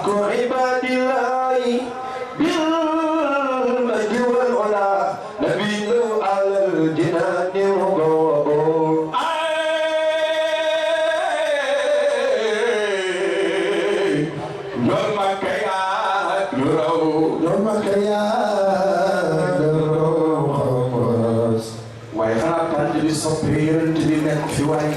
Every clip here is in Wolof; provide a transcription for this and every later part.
عباد الله بالمجد والعلا نبي على الجنان مقوم نورمك يا نورو ويخاف عند الصبير اللي لك في وعي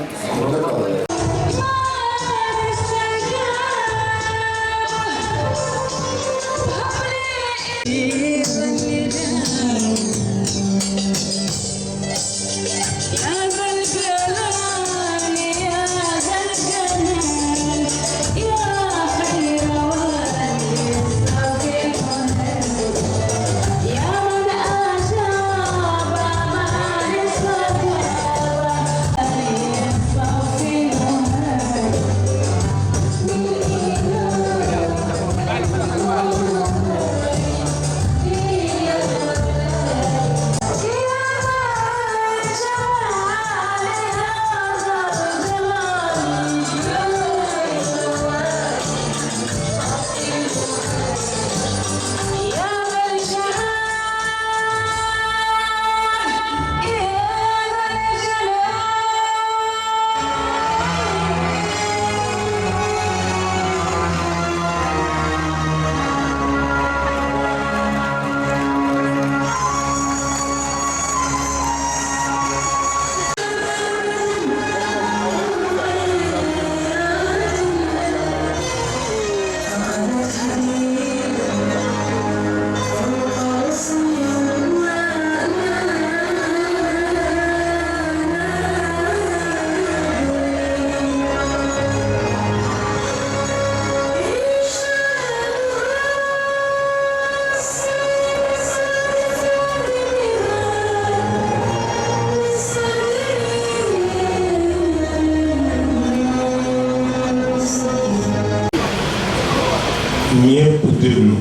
ñépp déglu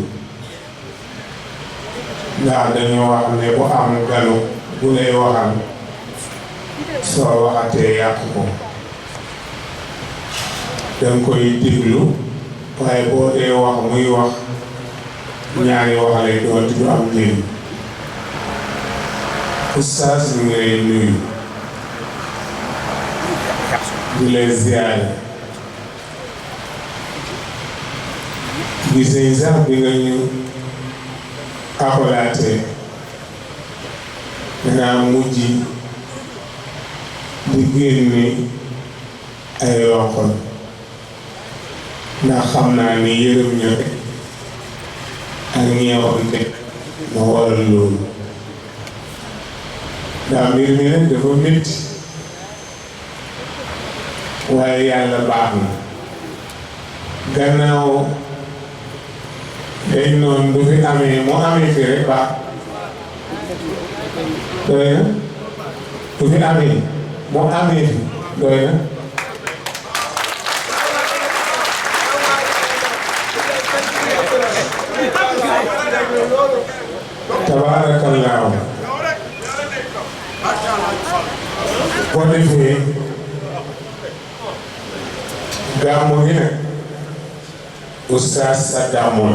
ndax dañoo wax ne bu am ganu bu lay waxal soo waxatee yàq ko danga koy déglu waaye boo dee wax muy wax ñaari wax lay doon du am njëriñ Oustaz ñu ngi lay nuyu di lay ziyaare gis nañ sax bi nga ñu akolaatee dangaa mujj di génne ay ronkoñ ndax xam naa ni yërëm ñu rek ak ñeewante ma waral loolu ndax mbir mi nag dafa métti waaye yàlla baax na gannaaw dañ noonu du fi amee mu amee fi rek baax doy na du fi amee mu amee fi doy na tabaarakallaahu boo defee gàmmu gi nag Oustaz sa gàmmu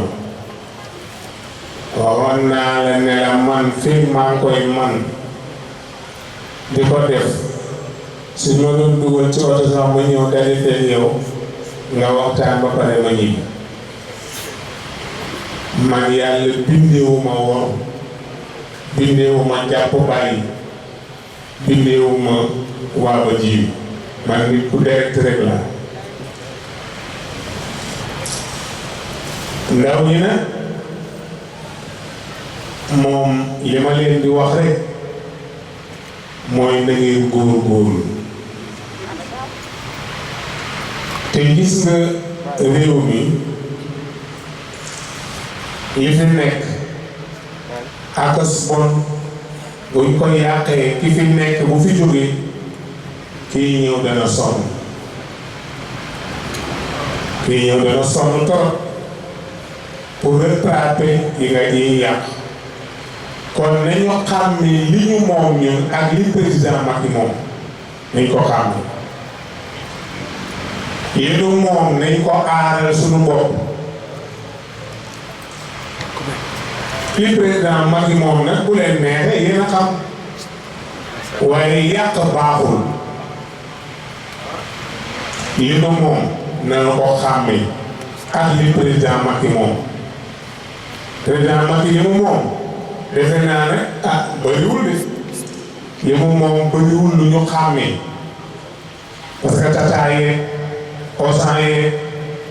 waxoon naa la ne la man fii maa ngi koy man di ko def su ma doon dugal ci oto sax ma ñëw daje yow nga waxtaan ba pare ma ñibbi man yàlla bindewuma woon bindewuma jàpp bàyyi bindewuma waaba jiw man nit ku direct rek la ndaw ñi nag moom li ma leen di wax rek mooy na ngeen góorgóorlu te gis nga réew mi li fi nekk akas bon buñ ko yàqee ki fi nekk bu fi jógee kii ñëw dana sonn trop pour rattraper yi nga yi yàq kon nañu xam ne li ñu moom ñun ak li président Macky moom nañ ko xam ne li ñu moom nañ ko aaral suñu bopp li président Macky moom nag bu leen neexee yéen a xam waaye yàq baaxul li nu moom nanu ko xàmmee ak li président Macky moom président Macky li mu moom defe naa ne bëriwul de li mu moom bëriwul lu ñu xàmmee parce que Tata yeeg Auchan yeeg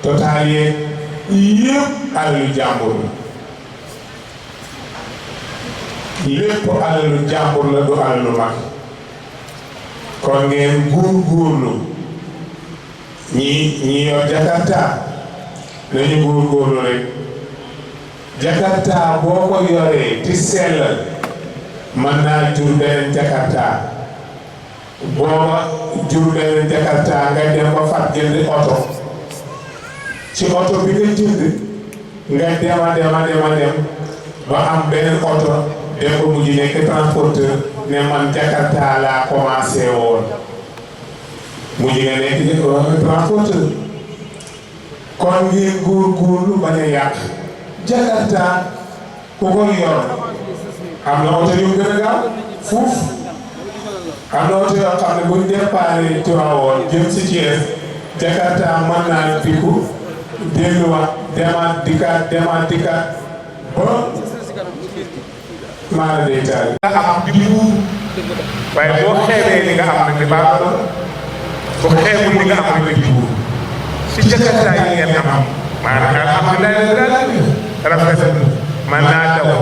Total yeeg yëpp alalu jàmbur la lépp alalu jàmbur la du alalu mag kon ngeen góorgóorlu ñi yor Jakarta nañu góorgóorlu rek Jakarta boo ko yoree ti sellal mën naa jur beneen Jakarta booba jur beneen Jakarta nga dem ba fat jënd oto ci oto bi nga jënd nga dem ba am beneen oto dem ba mujj nekk transporteur ne man Jakarta laa commencé woon mujj nga nekk transporteur kon ngeen góorgóorlu bañ a yàq Jakarta ku ko yor am na oto yu gën a gaaw fuuf am na oto yoo xam ne buñ déparé Tivaouane jëm si Thiès Jakarta mën naa piku delluwaat demaat dikkaat ba maa lay taal. nga am di buur waaye boo xeebee li nga am nag di baax la boo xeebul li nga am nag di buur si Jakarta yi ngeen am maanaam alhamdulilah rafet man naa daw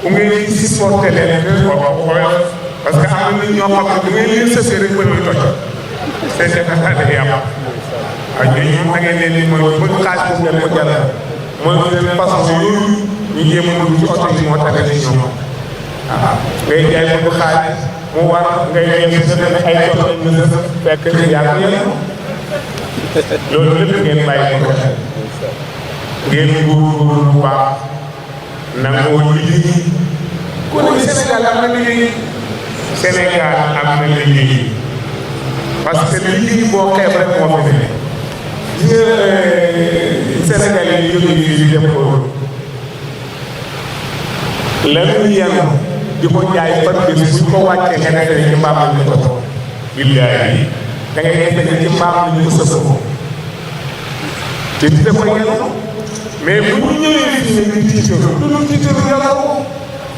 ku ngeen di supporté leen xool parce que am na nit ñoo xam ne bu ngeen leen sësee rek bëri toj seen Jakarta day am ak ñooñu da ngeen leen di mooy bëgg xaalis bu ngeen ko jàllale mooy leen façon yooyu ñu jéem a dugg ci oto yi moo tax ne ñoom waaw ngay jaay bëgg xaalis mu war ngay yem sa def ay tool ñu fekk yaa ko yem loolu lépp ngeen bàyyi ko xel ngeen góorgóorlu bu baax nangoo liggéey ku ne Sénégal am na liggéey Sénégal am na liggéey parce que liggéey boo xeeb rek moo fi ne Sénégal yi jóge yi dem ko la muy yenu di ko jaay par bés buñ ko wàccee nga nekk ci mbaam lañ ko toog billaahi da ngay nekk ci mbaam lañ ko sësoo te di ko yenu mais bu ñu ñëwee fii ne di tiitaru du ñu tiitaru yàlla ko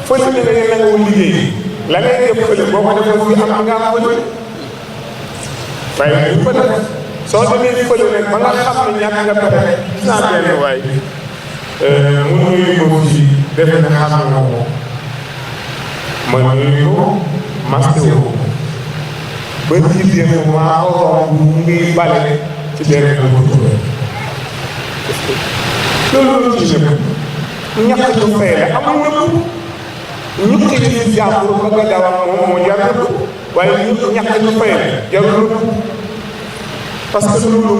fële ne da ngay nangoo liggéey la ngay def fële boo ko defee fi am nga am fële waaye bu ko def soo demee fële nag ba nga xam ne ñàkk nga pexe saa benn waay mu nuyu ko fii defe na xam nga ko ma nuyu ko masque wu ba ci démb maa ko romb mu ngi bale ci benn ko tuddee loolu ci ñëpp ñàkk ñu fay la amul nëbb ñu ko ci jàmbur ba nga dawal moom moo jar nëbb waaye ñu ñàkk ñu fay la jarul nëbb parce que loolu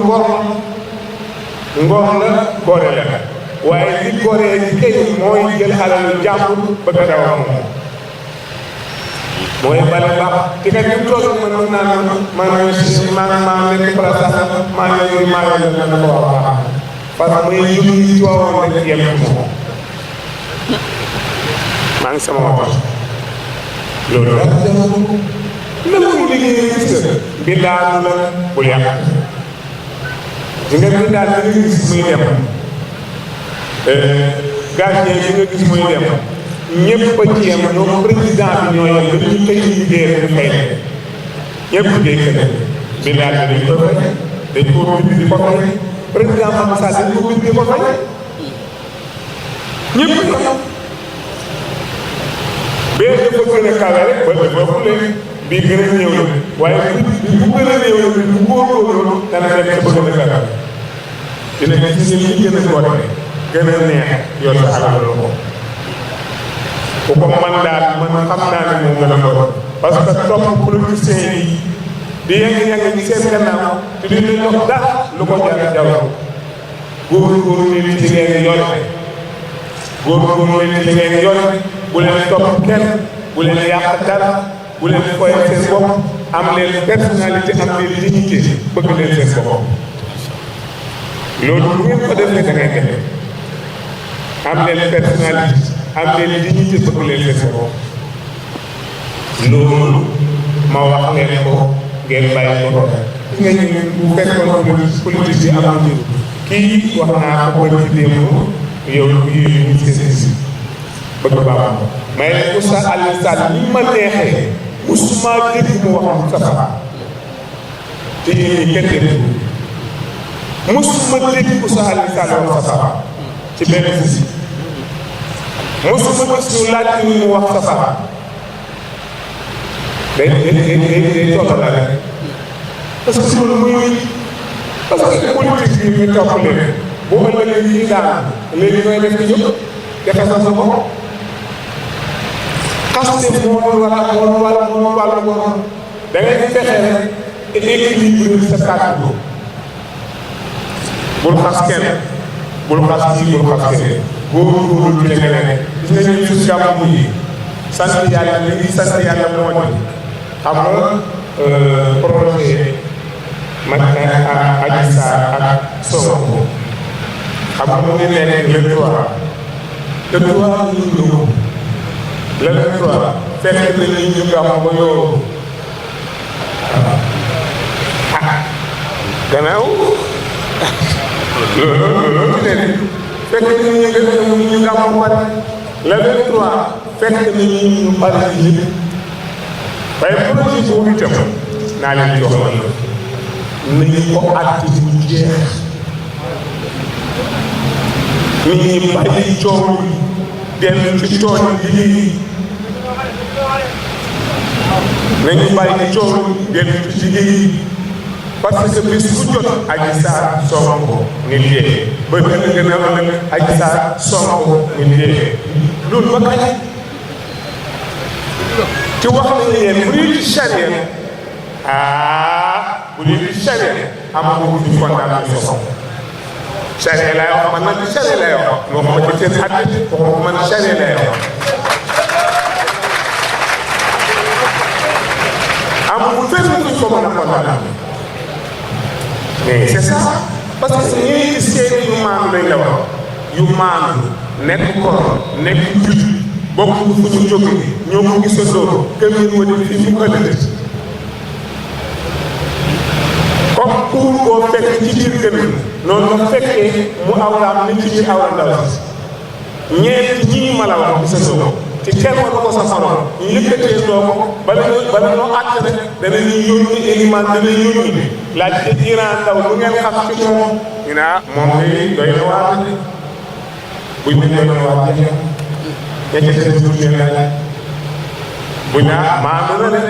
ngor la gore la waaye li goree ci kay mooy jël alalu jàmbur bëgg a daw moom mooy bale baax te kat ñu toog man mën naa maa nekk place maa ngi maa ngi leen na ko wax parce que muy jóg ci waawoon rek yem moom maa ngi sama waxtaan loolu la même bu liggéey gis nga bi daanu la bul yàq di nga bi daal bi nga gis muy dem gardien bi nga gis muy dem ñëpp a ci yem ñoom président bi ñoo yem dañu koy liggéey rek fay ñëpp liggéey kër bi daal dañ ko fay dañ ko bind di ko fay président Macky Sall dañ ko bind di ko fay ñëpp yem bee dafa gën a kawe rek ba dafa fule bii gën a néew la waaye bu gën a néew la bu góorgóorlu dana dem te bëgg na kawe dina gis ñi gën a goote gën a neex yor sa alal la ko ku ko man daal man xam naa ne moom gën a ko parce que topp politiciens yi di yëngu ci seen gannaaw te di leen jox dara lu ko jar jarul góorgóorlu leen ci ngeen yore góorgóorlu leen ci ngeen yore bu leen topp kenn bu leen yàq dara bu leen foye seen bopp am leen personnalité am leen dignité bëgg leen seen bopp loolu bu ngeen ko defee da ngay defe am leen personnalité am leen dignité bëgg leen seen bopp loolu ma wax leen ko ngeen bàyyi ko gis nga ñu bu fekkoon politique bi am kii wax naa ko ci démb yow yi ñu seen bëgg baax mais Oustaz Alioune Sall ni ma neexee musuma dégg mu wax Moustapha te yéen ñi kenn dégg musuma dégg Oustaz Alioune Sall wax Moustapha ci benn si musuma gis ñu laaj ñu mu wax Moustapha day toog la rek parce que loolu muy parce que politique bi ñu topp leen bu ëllëgee yi daan léegi ñooy def ci ñëpp defe sa bopp xaste moo war a da ngay fexe rek équilibre sa kàddu bul xas kenn bul xas kii bul xas kenn góorgóorlu ci leneen gis nga ñu ci gàmmu yi sant yàlla li sant yàlla moo di xam nga projet man Adji Sarr ak Sonko xam nga mu ngi nekk le 3 le 3 fekk na ñu gàmmu ba yow gannaaw loolu ci ne fekk na ñu gàmmu ba le 23 fekk na ñu bari yëpp waaye projet boobu itam naa leen jox nañu ko àtt bu jeex nit ñi bàyyi coow dellu ci tool liggéey nañu bàyyi coow dellu ci liggéey parce que bis bu jot Adji Sarr Sonko nit yee ba gën a ëllëg Adji Sarr Sonko nit yee loolu ba kañ ci wax nañu yéen bu ñuy ci charia bu ñuy ci charia amaguñ di condamné Sonko charia lay wax man nag charia lay wax moo xam ci seen at waxuma man charia lay wax amul fenn ñu ko mën a condamné mais c'est ça parce que ñii seen yu maanu lañ la wax yu maanu nekk kor nekk jut bokk fu ñu jóge ñoo ko gisandoo kër yi wadi fii mu ëllëg comme pour koo fekk ci biir kër noonu nga fekkee mu awraam nit ci biir awra ndaw si ñeent ñii ma la wax gisandoo ci kenn war ko sa morom ñu yëkkatee doo ko bala noo àtt rek danañu yónni éliman dana yónni laaj te Iran ndaw lu ngeen xam ci moom ñu ne moom day doy na waar buñ ne doy na waar ñetti des du leen laaj buñ ne maanu na de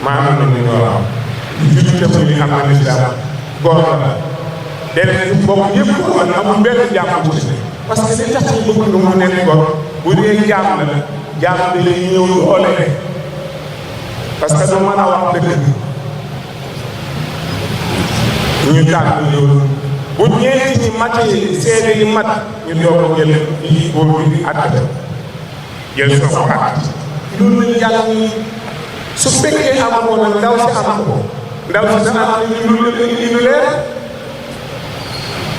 maanu na ñu waaw jujutam li am na lislaam góor la deneen bokk yëpp man amul benn jàmm ci parce que li tax ñu bëgg mu nekk góor bu dee jaam la jaam bi lay ñëw doole parce que du mën a wax dëgg ñu tànn loolu bu ñeenti ñi matee seede yi mat ñu doog a jël fii boobu bi àtt jël Sonko àtt loolu lañu jàng su fekkee amoon na ndaw si am ko ndaw si dana am lu leer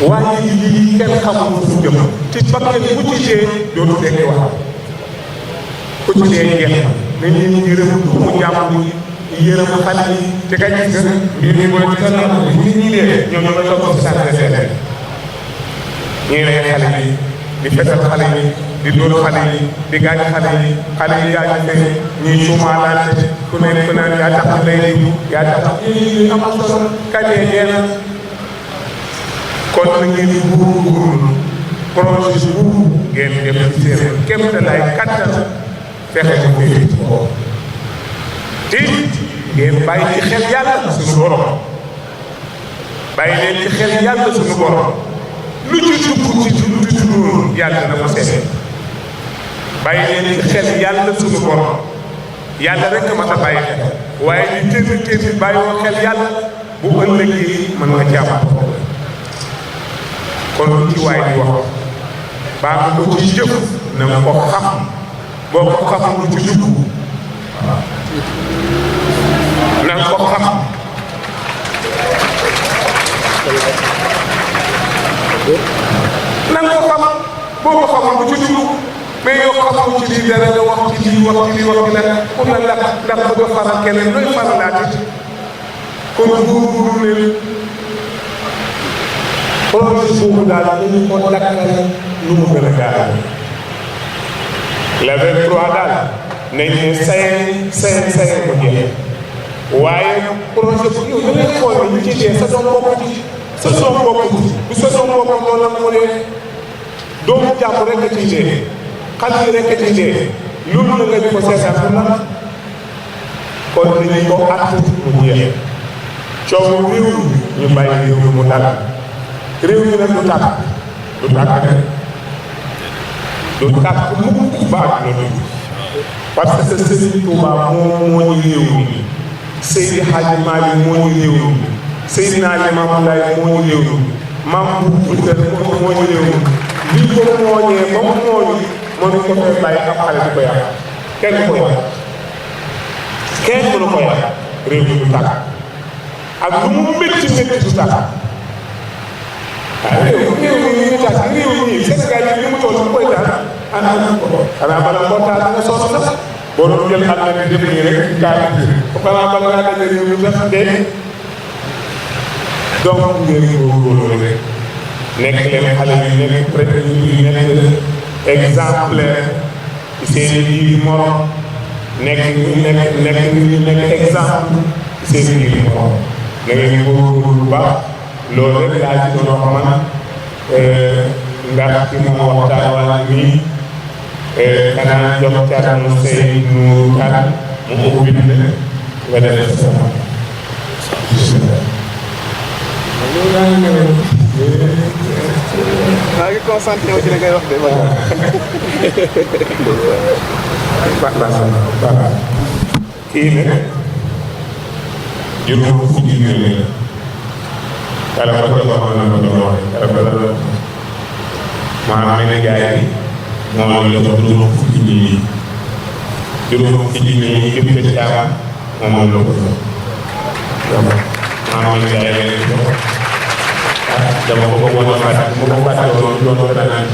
waaye lii kenn xamul fu jëm te bakkan bu ci dee dootu dekk wax ku ci dee jeex na nit ñi yërëm mu jàmm yërëm xale yi te kay gis nga mbir mi mooy sa nit ñi dee ñoom ñoo toog ci sànq seen ñuy rey xale yi di fetal xale yi di dóor xale yi di gaañ xale yi gaañu fee ñuy tuumaalaante ku nekk naan yaa tax lay diw yaa tax ñuy am solo kadee dee na kon na ngeen góorgóorlu projet bu ngeen def ci seen képp lay kattan fexe ko fii te ngeen bàyyi ci xel yàlla suñu borom bàyyi leen ci xel yàlla suñu borom lu ci dugg ci lu ci dugg yàlla na ko seet bàyyi leen ci xel yàlla suñu borom yàlla rek mat a bàyyi xel waaye ñu téeméer bàyyiwoo xel yàlla bu ëllëgee mën nga ci am kon lu ci waay di wax baa nga ko ci jëf na nga ko xam boo ko xamul lu ci dugg na nga ko xam na nga ko xam boo ko xamul lu ci dugg mais yow xamoo ci lii dara nga wax ci lii wax ci lii wax ci la pour na ndax bëgg a faral keneen looy faralaati kon góorgóorlu leen projet boobu daal nañu ko dakkal nu mu gën a gaaw le 23 daal nañ ne saye ko jeex waaye projet bu yow da ngay xool ne ñu ci dee sa doom bokk ci sa doom bokk ci bu sa doom bokk noonu la mu dee doomu jàmm rek a ciy dee xale yi rek a ciy dee loolu la nga di ko seetaan pour lan kon nañu ko at mu jeex coow réew ñu bàyyi réew mi mu dal réew mi nag du tàkk du tàkk mukk baax loolu parce que Serigne Touba moo ñu réew mi Seydi Hadji Malick moo ñu réew mi Seydina Limamou Laye moo ñu réew mi Mame Bou Kounta moo ñu réew mi lii ko mooñee ba mu mooñu mënu ko fay bàyyi ab xale di ko yàq kenn du ko yàq kenn mënu ko yàq réew mi du tàkk ak lu mu métti métti du tàkk réew mi ñu tàkk réew mi Sénégal yi li mu toll koy taal xanaa bala moo taal nga sonn sax boo doon jël àll bi def nii rek kaar xanaa bala ngaa daje réew mi sax dee donc ngeen góorgóorlu rek nekk leen xale yi nekk prêt ñu nekk exemplaire ci seen i biir morom nekk exemple ci seen i biir morom na ngeen góorgóorlu bu baax loolu rek laa ci doon wax man ndax ci moom waxtaan waa nii xanaa jox Thierno Seydou Kane mu ubbi nga def sama maa ngi concentré wu ci li ngay wax de kii nag juróom fukki junni la yàlla ba ko waxoon na ko doon waxee yàlla ba la maanaam ne gaay bi moo la jox juróom fukki junni yi yëpp ca caam moom la ko jox maanaam ne gaay bi jox dama ko bëggoon a fàtte mu ko fàtte woon doon ko naan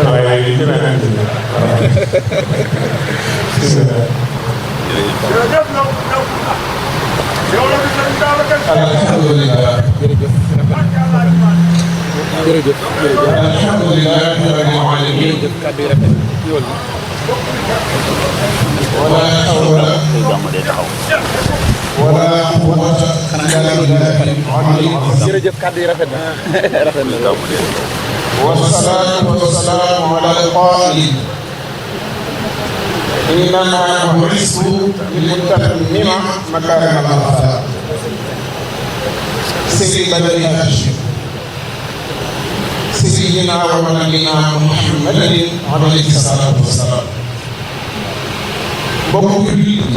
waaye li gën a naan alhamdulillah jërëjëf alhamdulillah rabbil alamin wala hawla wala quwwata illa billah jërëjëf kàddu yi rafet na rafet na والصلاة والسلام على القائل إنما بعثت لأتمم مكارم الأخلاق سيد بني هاشم سيدنا ونبينا محمد عليه الصلاة والسلام bokk jullit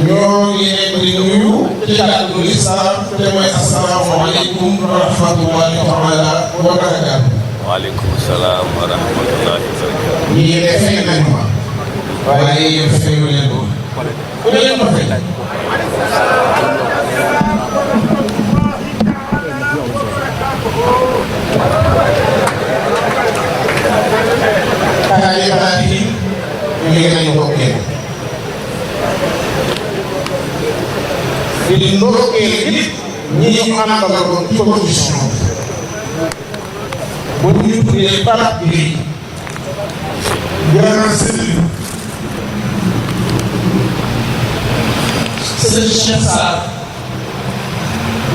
ñoo ngi leen di nuyu ci kàddu lislaam te mooy assalaamu aleykum wa rahmatullahi taala wa barakaatu. waaleykum salaam wa rahmatullahi wa barakaatu. ñii de fay nañ ma waaye yéen fayu leen ko ku leen ma fay. xanaa xalaat yi ñu ngi leen bokkee di ndokkeel it ñi ñu àndaloon commission bu ñu tuddee Pape Gueye grand sëriñ sëriñ Cheikh Sarr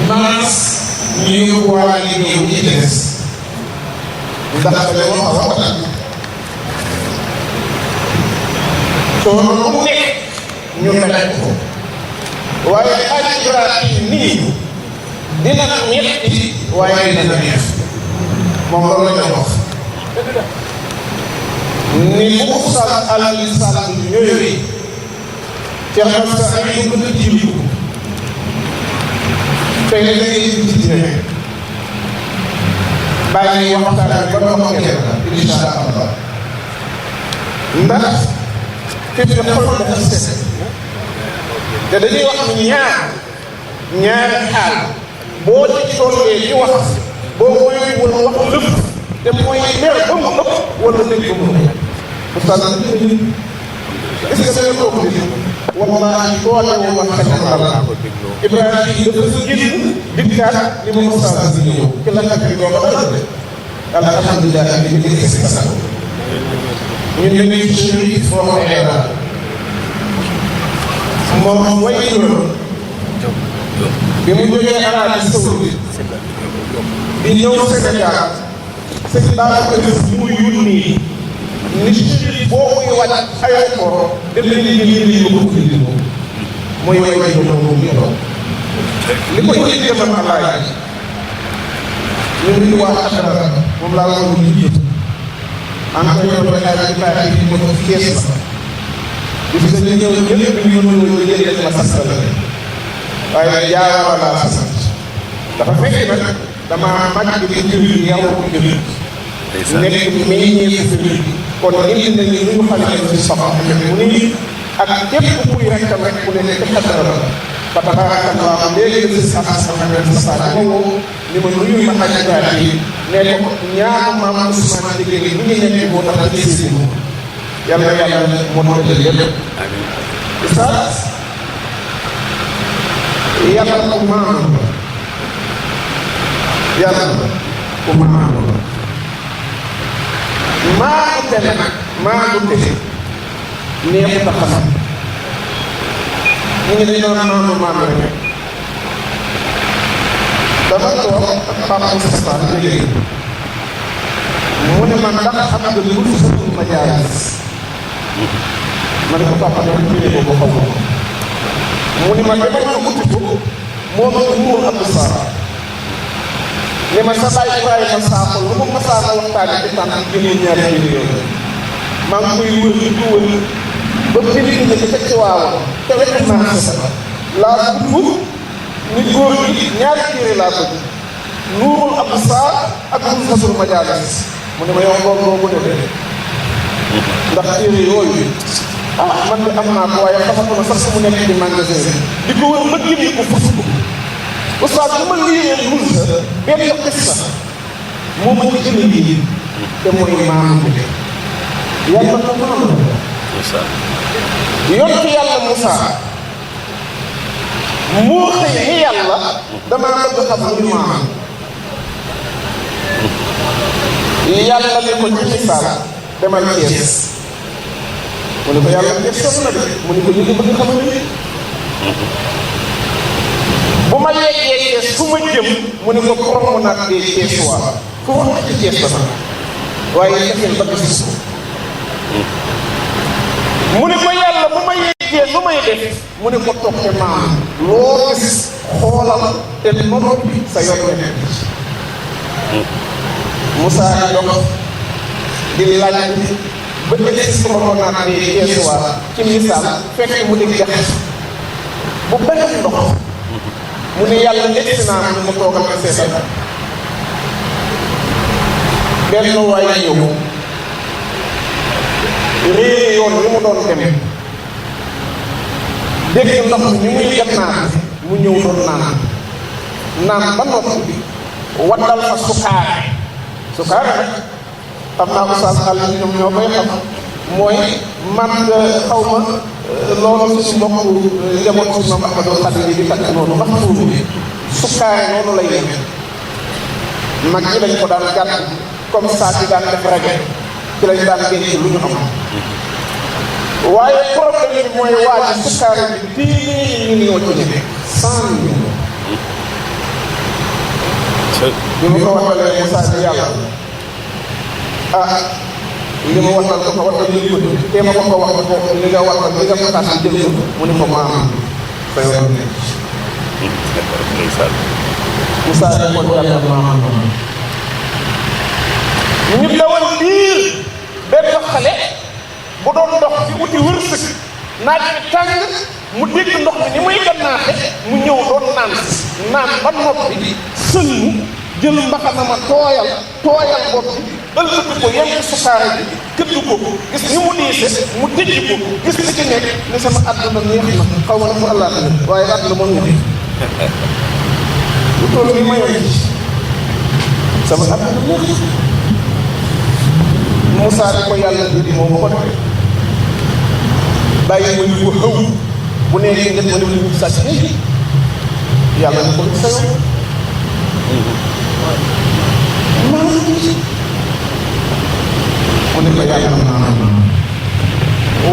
maas ñu yóbbuwaale liggéey ñi ci des ndax dañoo xaw a tàgg coono mu nekk ñu daj ko waaye Hadj Ibrahim nii dina metti waaye dina neex moom loolu la ñu wax ni bu Oustaz Alioune Sall ñëwee ca xam sa ay yu gën a jiitu tey da ngay jiite bàyyi waxtaan ba ndox kenn incha allah ndax fi mu ne xol dafa set te dañuy wax ñaari xaal boo ci tollee ci wax boo moywul wax lépp te mooy mer ba mu ëpp wala nekk ba mu ëpp oustaz est-ce que da nga toog di wallahi doole wu ma xel dal Ibrahima dafa génn dikkaat li ma oustaz di ñëw ki la takk doo ko dal alhamdulilah bi ñu ngi sa ñun ñu ngi ci foo xamee daal moom way juróom bi mu jógee Arabie Saoudite di ñëw Sénégal sëñ Babacar Sy mu yónni ni ci boo muy wàcc aéroport dem nañ jël ko indi mooy way juróom moom ñu doon li ko indi man alaay ñu ngi waa Adara moom laa war a jiitu en tout cas ñu ko kees la gis nga ñu ñëw ñëpp ñu mënul jël ma sasal waaye jaawara laa sasal dafa fekk nag dama màgg ci kër gi yaw ko kër nekk meññee ko kër kon indi nañu lu ñu xale ci soxla mu ni ak képp kuy rekkam rek ku ne ci Adara fa tabarakallah léegi si sa moomu ni ma nuyu ma xaj yi ne ko ñaanu maam Ousmane liggéey bu ñu nekk moo tax ci si yàlla yàlla moo tax lépp Oustaz yàlla ku maanu yàlla ku maanu maanu te nag maanu te neexut a xam ñu ngi dañoo noonu maanu rek dama toog ak Papa Moustapha léegi mu ne man ndax xam nga lu satul majaalis ma ne ko papa dama tuddee ko xaw mu ne ma demal ma uti ko moom ak muur Abdou Sarr ne ma sa bàyyi Ibrahima Sakho lu ma masaana waxtaane ci tànn jëmul ñaari jëli yooyu maa ngi koy wër di ko wër ba bind na ci fekk waaw te wetu naa sa laa dugg ni góor gi ñaari téere laa bëgg nuurul Abdou Sarr ak lu satul majaalis mu ne ma yow loolu boobu de ndax téere yooyu man de am naa ko waaye xamatuma sax mu nekk ci magasin di ko wër ba génn ko fukk ko oustaz bu ma liiree Moussa benn xissa moo ma ci jëlee lii te mooy maam bi yàlla na maam yontu yàlla Moussa moo xëy ni yàlla damaa bëgg xam lu maam yàlla ne ko ci misaal demal Thiès mu ne ko yàlla Thiès sonn na de mu ne ko ñu ngi bëgg xamal ni bu ma yeggee Thiès fu ma jëm mu ne ko promenade des Thiès waa fu wax ci Thiès ba nag waaye fexeel ba gis ko mu ne ko yàlla bu ma yeggee lu may def mu ne ko toog te maam loo gis xoolal te noppi sa yoon nekk Moussa dox di laaj ba egsi promenade des Thiès waa ci misaal fekk mu di jax bu benn ndox mu ne yàlla egsi naa mu toogal ko seetal benn waay ñëw réer yoon li mu doon dem dégg ndox mi ni muy gannaat mu ñëw doon naan ba noppi waddal fa sukaare nag xam naa oustaz xal ñoom ñoo koy xam mooy man xaw ma loolu suñu mbokk njaboot si moom Ahmadou Khadim yi di takk noonu wax tuuti bi sukaare noonu lay yem mag ñi lañ ko daan gàtt comme ça ci daan def rajo ci lañ daan denc lu ñu am waaye problème bi mooy waa ji sukaare bi 10 millions ci nekk 100 millions bi ma ko waxalee Moussa bi yàlla li ma waxal ko ko waxal ñu ko te ma ko wax ko li nga waxal li nga fassal jël ko mu ne ko maam fa yoon ne Moussa ko yàlla maam ñu dawal biir benn xale bu doon dox ci uti wërsëg naaj bi tàng mu dégg ndox mi ni muy gannaate mu ñëw doon naan ba noppi sëlmu jël mbaxana ma tooyal bopp bi ëllëg ko yem ci sukaare bi këdd ko gis ni mu diise mu tëj ko gis li ci nekk ni sama àdduna neex na xaw ma na mu àllaa waaye àdduna moom neex lu toll ni mayoon ci sama àdduna neex Moussa di ko yàlla di moom ko bàyyi ma ñu ko xëw bu nee lii def ma ne ñu sàcc léegi yàlla ni ko lu sayo maa ngi ci mu ne ko yàlla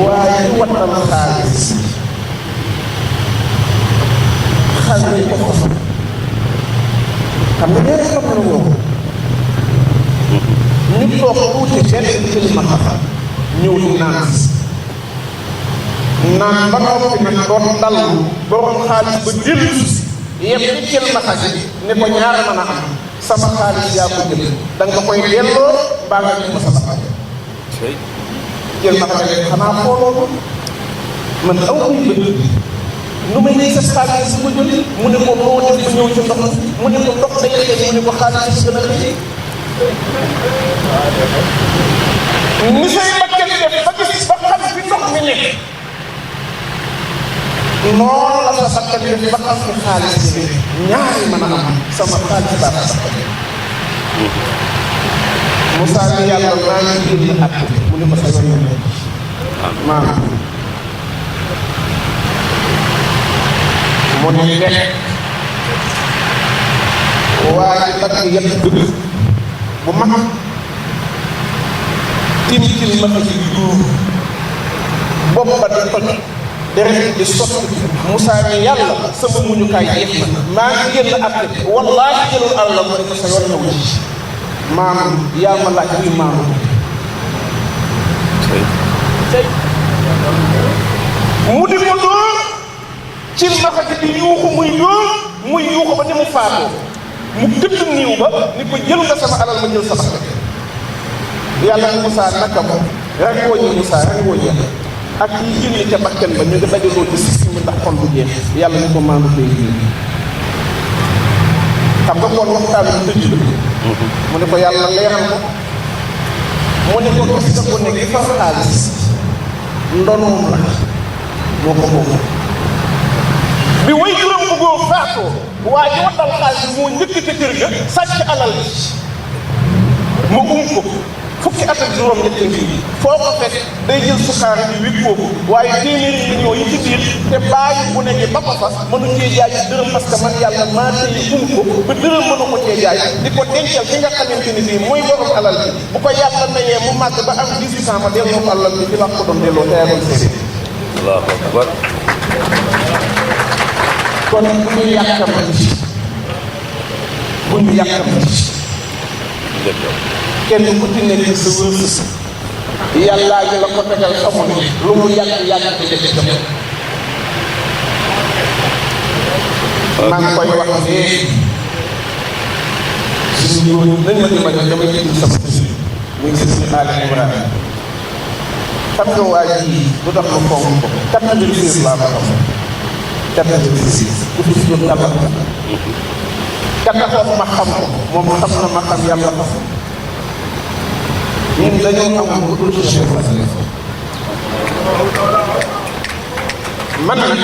waaye wattal xaalis xaalis ko fa xam nga nee xam na woo ñu toog tuuti benn kilima xam ñëw di naan ba noppi nag doon dal borom xaalis ba dellu yëpp ci kilima xaj ne ko ñaar mën a am sama xaalis yaa ko jël da nga koy delloo mbaa nga ñu ma sama xaalis kilima xaj xanaa xooloo man aw muy bëgg nu may ne sa xaalis bu ko jël mu ne ko moo def ba ñëw ci ndox mu ne ko ndox day xëy mu ne ko xaalis gën a xëy ni say bakkan def ba gis ba xam fi ndox mi nekk noonu la sa bakkan def ba xam fi xaalis bi ñaari mën a am sama xaalis baax a Moussa ni yàlla maa ngi génn at mu ne ko sa yoon maanaam mu ne lekk waaye bakk yëpp dugg bu mag timtil ma ko ci duur bopp ba di toj deret di sotti Moussa ni yàlla sama muñukaay jeex na maa ngi génn at wallaahi jëlul àll mu ne ko sa yoon ñëw ci maam yaa ma laaj muy maam mu di ko dóor ci maxa ji di yuuxu muy yuuxu ba ni mu faatoo mu dëdd niiw ba ni ko jël nga sama alal ma jël sama yàlla ni Moussa naka moom rek wooñi Moussa rek wooñi ak yi génne ca bakkan ba ñu ngi dajaloo ci sikki mi ndax xol bu jeex yàlla ni ko maandu koy xam nga kon waxtaan bi tëj la mu ne ko yàlla leeral ko mu ne ko gis nga ko ne ki fa xaalis ndonoom la moo ko moom bi way juróom bu góor faatoo waa ji waddal xaalis moo njëkk ca kër ga sàcc alal mu ko fukki at ak juróom ñett ngi foo ko fekk day jël sukkaar bi wit kooku waaye téeméeri millions yi ci biir te bàyyi bu nekk ba ko fa mënu cee jaay dërëm parce que man yàlla maa tey ko ba dërëm mënu ko cee jaay di ko dencal ki nga xamante ni bii mooy borom alal bi bu ko yàlla mayee mu màgg ba am 18 ans ma delloo ko alal bi di wax ko doon delloo teeral séedé Allahu akbar kon bu ñu yàkkamati bu ñu yàkkamati kenn ku ci nekk sa wërsëg yàllaa ji la ko tegal xamul lu mu yàgg di def jëm maa ngi koy wax léegi suñu góor nañ ma dimbali damay tudd sama sëriñ muy sëriñ Aali Ibrahima xam nga waa ji lu tax ma fonk ko 96 laa ko xam 96 ku fi jóg yàlla ko taxoon ma xam ko moom xam na ma xam yàlla ko ñun dañoo am bu dul Cheikh man nag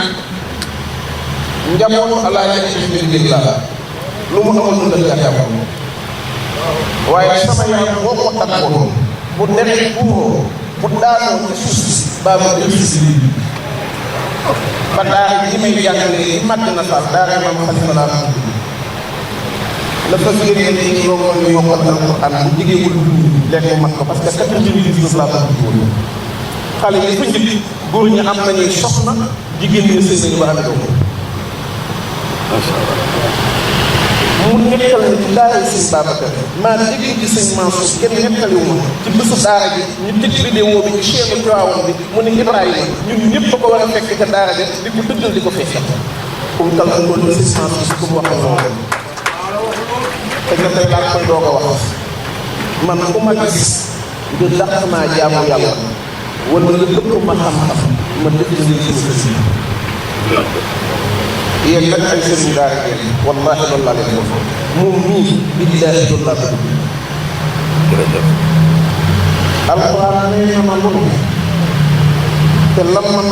njabootu Alaaji Alhamdulillah lu mu amul lu la jàpp waaye sama yaram boo ko takkoon bu demee bu daanoo ci suuf si baa ma dem si ba daara ji may jàngale yi màgg na sax daara maam Xalifa laa la fa génne ci loolu ñu mokkal alquran bu jigéen bu lekk mat ko parce que 99 laa ko woon xale yi fa njëkk góor ñi am nañuy soxna jigéen ñi sëy nañu ba am doom mu nekkal ni ci daara yi sëñ Babacar maa dégg ci sëñ Mansour kenn nekkaliwu ma ci bésu daara ji ñu tëj vidéo bi ci chaîne Tivaouane bi mu ne Ibrahima ñun ñëpp ba ko war a fekk ca daara ja di ko dëggal di ko fekk comme tal ko loolu sëñ Mansour si ko mu waxal loolu te nga tey laa koy doog a wax man ku ma gis nga dàq maa jaamu yàlla wala nga dëpp ma xam-xam ma def la ni suñu si yéen nag ay sëriñ daara ngeen wallaahi loolu laa leen wax moom mii billaahi loolu laa bëgg jërëjëf alxuraan nee na ma lu te lam ma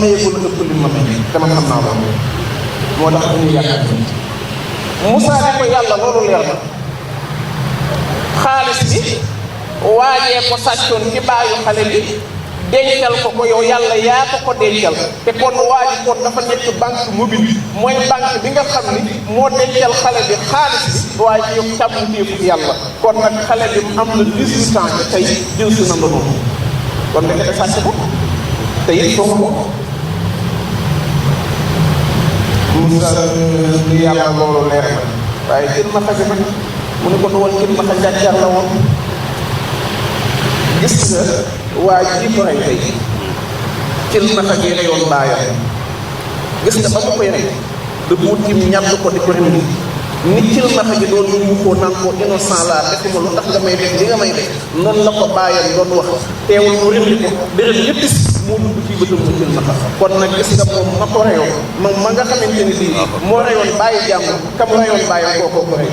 maye ko la ëpp li ma may dama xam naa loolu moo tax dañuy yàq Moussa ne ko yàlla loolu leer na xaalis bi waajee ko sàccoon ci baayu xale bi dencal ko yow yàlla yaa ko dencal te kon waaji kon dafa nekk banque mobile mooy banque bi nga xam ni moo dencal xale bi xaalis bi waaye yow càmmuteefu yàlla kon nag xale bi am na 18 ans tey jël si na ndono kon nga def sàcc ko te it soo ko Moussa li yàlla loolu leer na waaye jël ma xaje nag mu ne ko nu woon jël ma xa jàccar la woon gis nga waa ji ko rey tey cil na xaj yi reyoon baayam gis nga ba mu koy rey da bu tim ñàdd ko di ko rendi ni cil na xaj yi doon yuuxoo naan ko innocent laa defuma lu tax nga may def li nga may def noonu la ko baayam doon wax teewul mu rendi ko dërëm ñettis moo dugg ci bëtam mu cil na xaj kon nag gis nga moom ma ko reyoon moom ma nga xamante ni bii moo reyoon bàyyi jàmm kam reyoon bàyyam kookoo ko rey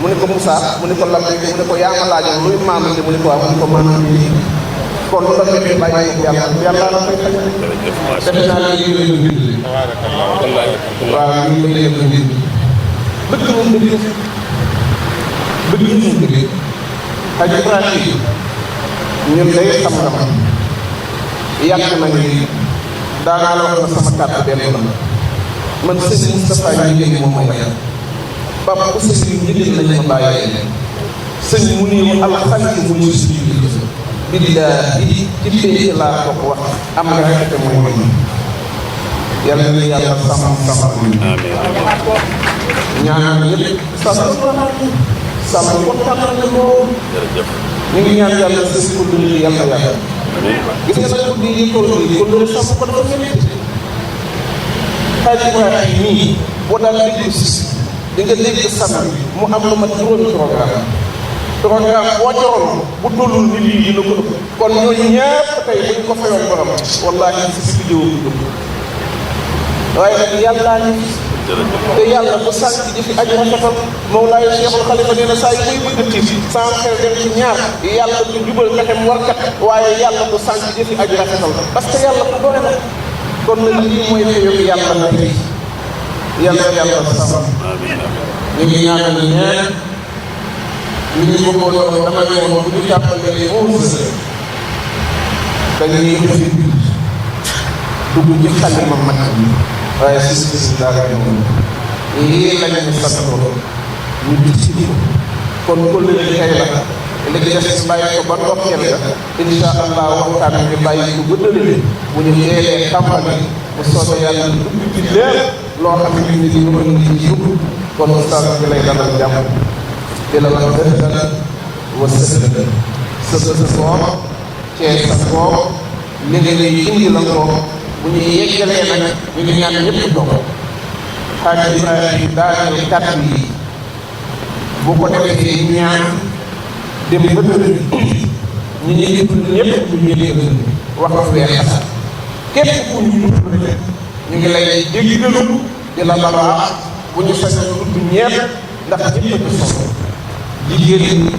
mu ne ko Moussa mu ne ko Lamine mu ne ko yaa ma laajoon luy maamante mu ne ko waaw mu ne ko maanaam kon lu la métti bàyyi ko yàlla la koy xajal defe naa ne lii la bind waaw lii lay la bind bëgg moom dëgg bëgg ñu dëgg xaj Ibrahima ñun day xam-xam yàgg nañu daanaa la wax na sama kàddu benn la man sëñ Moustapha ñu génn moom ma yàlla papa bu sëñ bi njëgën nañ ma bàyyi sëñ mu nii alxalifa mu muy suñu billaahi ci pénc laa ko wax am nga rek mooy mooy yàlla na yàlla sàmm ñaan ñëpp sàmm kontaan nañu lool ñu ngi ñaan yàlla sës ko dund yàlla yàlla gis nga nag guddi yi tool bi kon loolu sàmm ko dafa métti xaaj Ibrahima nii boo daan déglu si di nga dégg samedi mu am lu ma juróomi programme boo joroon bu tollul nit yi dina ko ëpp kon ñooñu ñëpp tey bu ñu ko fayoon borom wallaahi si si vidéo bi dugg waaye nag yàllaa ñu te yàlla bu sànq ji fi aju rafetal Mawlaay Cheikhul Xalifa nee na saa yu muy bëgg a tiit sama xel dem ci ñaar yàlla du jubal pexem warkat waaye yàlla bu sànq ji fi aju rafetal parce que yàlla ku doole la kon nag lii mooy fayoog yàlla na tey yàlla sàmm ñu ngi ñaanal ñeen ñu ngi bëggoon dama ne woon bu ñu tàmbalee 11h dañuy defi bind dugg ci xalima mag waaye si dara ñoom lii la ñu santoon ñu di ci kon ko léegi tey la léegi des ñu bàyyi ko ba ndokkeel ga insha allah waxtaan ñu bàyyi ko ba dële bu ñu teelee tàmbali bu soobee yàlla dugg ci lépp loo xam ne nit ñi mën nañ ci dugg kon ustaas bi lay dalal jàmm di la wax dëgg wa sëgg sëgg koom cee sa koom li nga lay indi la ko bu ñu yeggalee nag ñu ngi ñaan ñëpp dox xaaj Ibrahima daaneel kàddu yi bu ko defee ñaan dem ba dëgg ñu ngi tudd ñëpp ñu ngi wax weex képp ku ñu tudd rek ñu ngi lay jéggalu di la balaa bu ñu sañoon tudd ñepp ndax ñëpp a solo jigéen ñi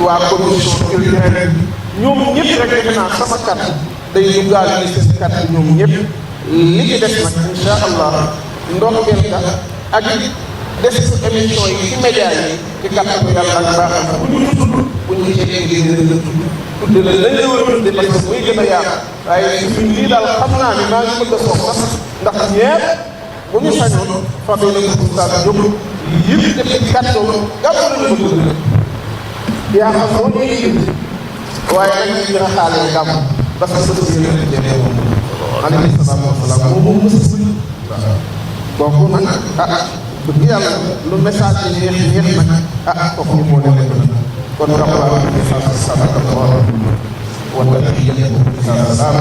waa commission culturelle ñoom ñëpp rek defe naa sama kàddu day duggaale ni seen kàddu ñoom ñëpp li ci des nag insha allah ndoxteel ka ak des émission yi ci média yi ci kàttan yàlla ak baaxam bu ñu tudd bu ñu yeggee dina la tudd la lañ la war a tudde parce que muy gën a yaatu waaye suñ lii daal xam naa ni maa ngi bëgg a soog sax ndax ñepp bu ñu sañoon fa doy na ko ustaas jóg yëpp def ci kàttan gàpp nañu ko bëgg yaa xam boo ñuy yëg waaye nag ñu gën a xaalee gàmm parce que bés yi yëpp jëlee moom alayhi salaatu wa salaam moom mos donc nag dëgg yàlla lu message yi neex nag foofu ñu boole leen kon rabbana bi sadaka wa tahiyyatu salaam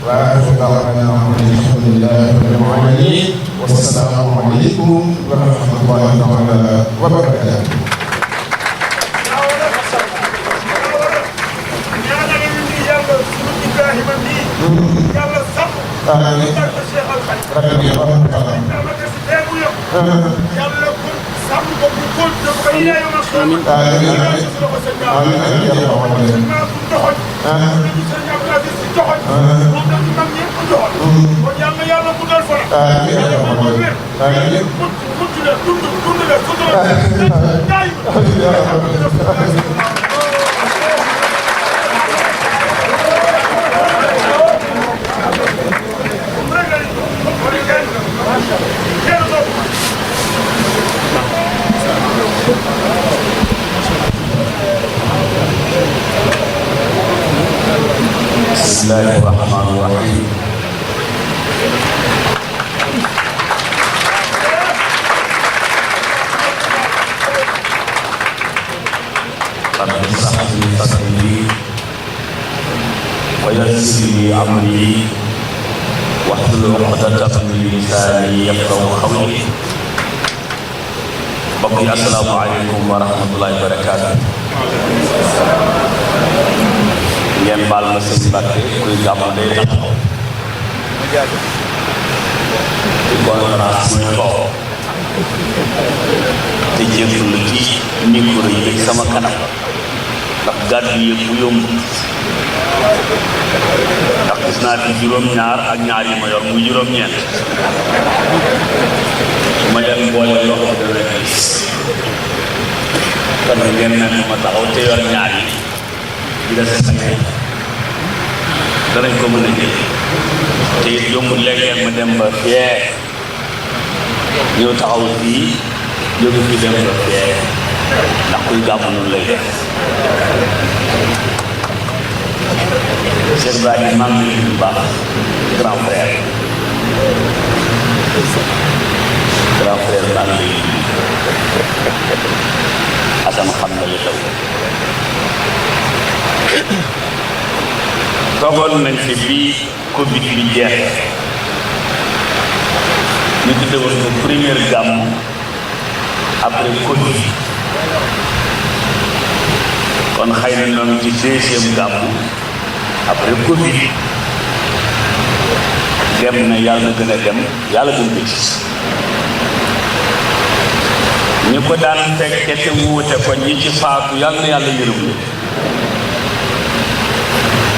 wa akhiru da'wana alhamdulillahi rabbil alamin wa salaamu alaykum wa rahmatullahi ta'ala wa barakatuh. الله الرحمن الرحيم رب اشرح لي صدري ويسر لي امري واحلل عقدة من لساني يفقهوا قولي. mbokk yi asalaamaaleykum wa rahmatullahi wa barakaatu. ngeen baal ma sëñ Mbàkke kuy gàmm day taxaw ci conférence muy toog te jégalu ci micro yi sama kanam ndax gàddu yëpp bu yomb ndax gis naa fi juróom-ñaar ak ñaar yi ma yor muy juróom-ñeent su ma leen boole loxo dana gis kon ngeen ne ma taxaw te yor ñaar yi di des sa danañ ko mën a jël te it yombul léeg-léeg ma dem ba fee ñëw taxaw fii jóge fi dem ba fee ndax kuy gàmm noonu lay def. Cheikh Ibrahima maa ngi leen di baax grand frère maa ngi lay Assane xam na li taw toogoon nañ fi bii Covid bi jeexee ñu tudde woon ko première gàmm après Covid kon xëy na ñoo ngi ci deuxième gàmm après Covid dem na yàlla na gën a dem yàlla gën ko gis ñu ko daan fekke te wuute ko ñi ci faatu yàlla na yàlla yërëm leen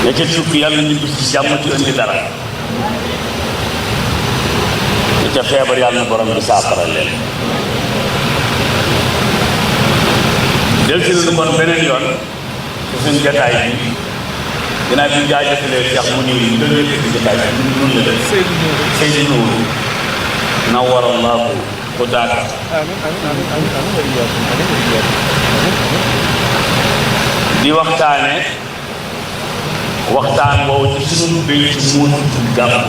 ña ca tukki yàlla ñu gis ci jàmm ci indi dara ña ca feebar yàlla na borom bi saafara leen del si nañu kon beneen yoon ci suñu jataay bi ginnaaw bi jaajëfalee Cheikh mu nii ñu doon yëkkati jataay bi nun la def Seydou Nourou nawwara Allahu hudaaka di waxtaane waxtaan woowu ci suñu béy ci muutu gàmm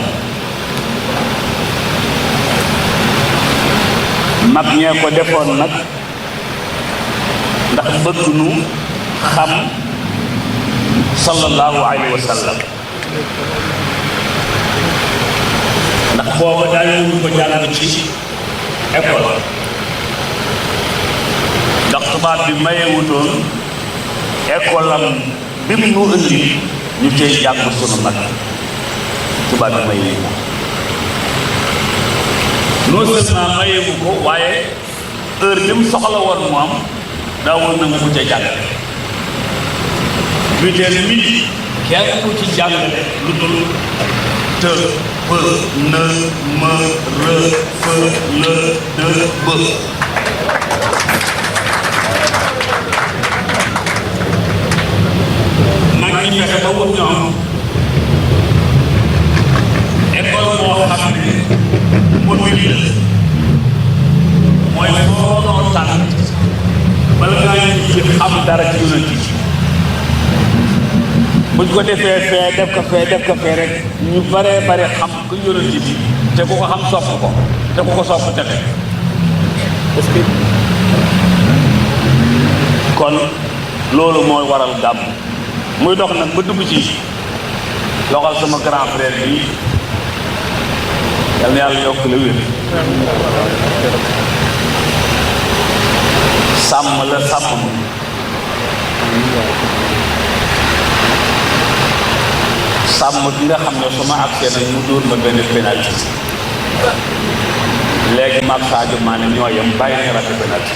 mag ñee ko defoon nag ndax bëgg nu xam sallallahu alayhi wa sallam ndax booba dañu ko jàng ci école ndax tubaab bi mayewutoon école am bi mu nu indi ñu cay jàng sunu mag tubaab bi mayewu ko non seulement mayewu ko waaye heure bi mu soxla woon moom daa woon na nga ko ca jàng biteel midi kenn ku ci jàngale lu dul te be ne me re fe le de be mag ñi fexe ba wut ñoom école moo xam ne mobile mooy foo noo tànn bala ngaa ñu xam dara ci yonent yi buñ ko defee fee def ko fee rek ñu bare xam ku yonent bi te ku ko xam sopp ko te ku ko sopp tefe parce que kon loolu mooy waral gàmm muy dox nag ba dugg ci loxal sama grand frère bi yal na yàlla yokk la wér sàmm la sàmm sàmm bi nga xam ne su ma agsee nag mu dóor ma benn penalty léegi maag Sadio Mané ñoo yem bàyyi nañ raté penalty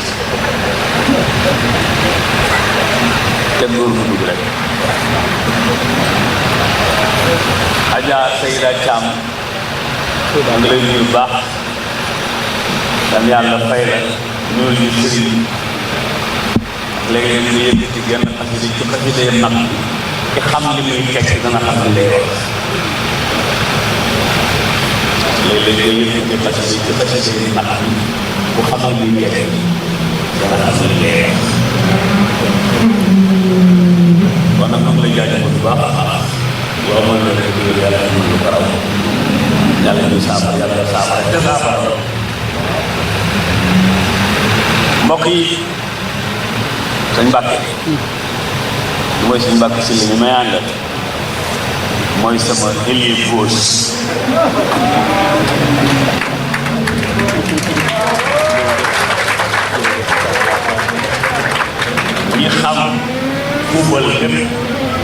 te dóor mu dugg rek Adja Seyda Thiam maa ngi lay nuyu baax dam yàlla fay la ñoo ñu sëriñ léegi ñu yëkkati genn xasida ci xasida yi mag ki xam li muy tekki dana xam li lay wax léeg-léeg nga yëkkati xasida ci xasida yi mag ku xam li muy tekki dana xam li lay wax kon nag moom lay jaajëfal bu baax a baax yow mooy sëñ Mbàkke mooy sëñ Mbàkke si li ñu may àndal mooy sama ailier gauche ñi xam football lépp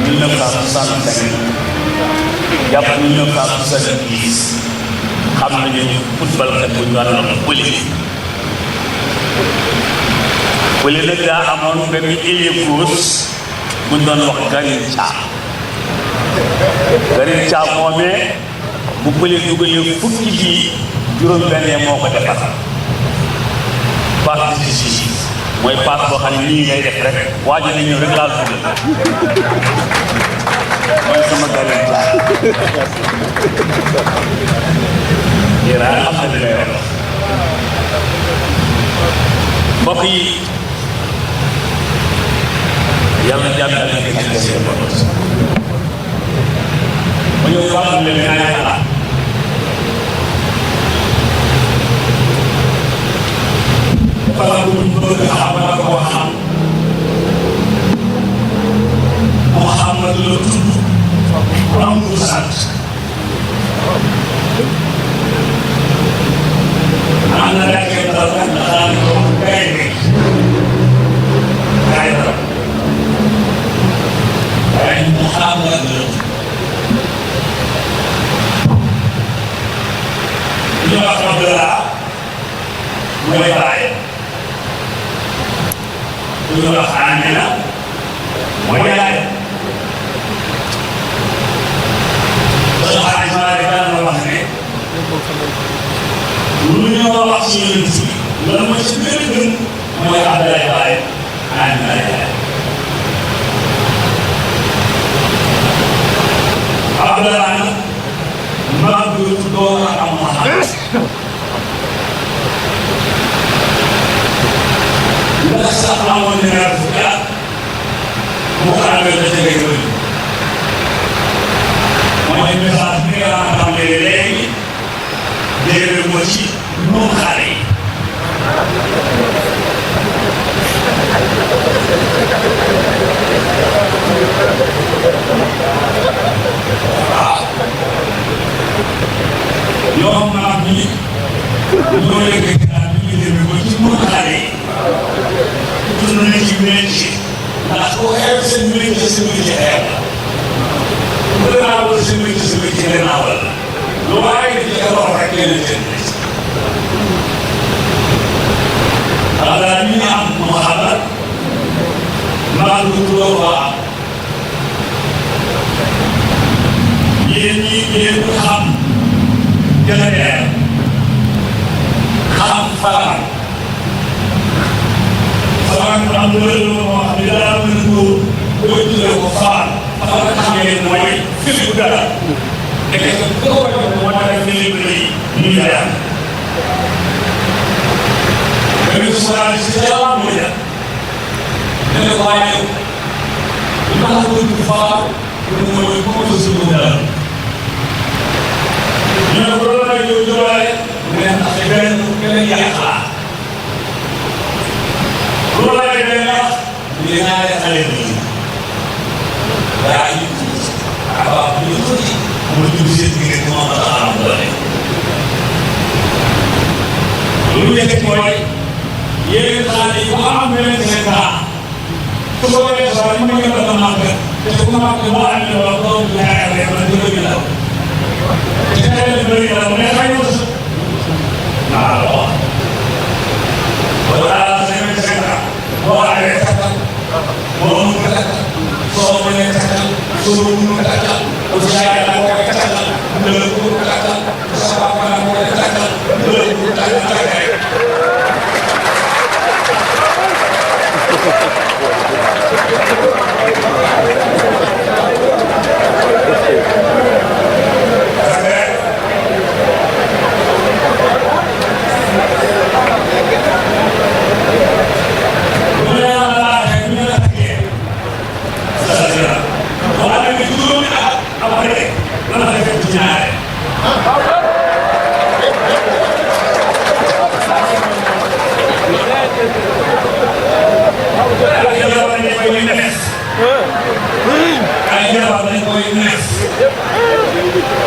1965 jàpp 1970 xam nañu football kat bu ñu daan wax Wëli nag daa amoon benn ailier gauche bu ñu doon wax Garin Thiam moomee bu Wëli dugalee fukki bii juróom-benn moo ko defar passe décisive mooy passe boo xam ne nii ngay def rek waa ji ñëw rek laal dugal mooy sama Garin Thiam yéen a xam ne li may wax mbokk yi yàlla jàmm ak ma ñëw fàttali leen ñaari xalaat xalaat bu ñu bëgg a xam wala ko xam Muhammad la tudd am lu sant am na gàcce dal nag xalaat ko gay rek gay rek waaye Muhammad la ñu wax Abdallah mooy baay ñu wax Amina mooy yaay Alxaaji Maalik daan na wax ne lu ñu wax ci yéen si lan mooy ci gën a gën mooy Abdallah baay Amina yaay Abdallah nag mag bi door a am Muhammad ndax sax amoon na ñaar fukki at mu ko amee la jege yooyu mooy message bi nga xam ne léegi dégg nga ci ñoom xale yi waaw ñoom maam ñi ñoo yëkkati daal ñu ngi demee ko ci ñoom xale yi dund nañ ci métier ndax ku xeeb seen métier sa métier xeeb la bu gannaawal sa métier sa métier gannaawal la lu waaye di ci wax rek yeneen seen métier xam naa ñu am Muhammad maa ngi tuddoo waa am yéen ñi yéen xam jëleer xam faram faram am na loolu moo xam ne daa mën a góor boo jëlee ko faram faram xam ngeen mooy fépp dara nekk ko ko moo tax fépp yi ñu yaram mais su ma si yàlla mooy def ne ko waaye lu tax bëgg faram mooy ko ko suñu dara ñu ne ko loolu nag yow jëlaale mu ne ndax benn yàqaa loolu la benn wax ñu ne ñaari xale bi daa ñu tuuti abaa bu ñu tuuti mu jub seen diggante moom la am doole lu nekk mooy yéen xale yi bu am benn seen su ko defee sax ñu ngi doon màgg te bu màgg moo amee loolu loolu ñaareel rek la dina gën a te tey bëri na mais xëy na su alors voilà semaine semaine boo amee takkal boo mun a takkal soo mënee takkal soo mënul takkal bu jaayee la koy takkal ndël bu takkal sa papa la koy takkal ndël bu takkal Gracias.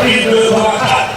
1, 2, 3, 4.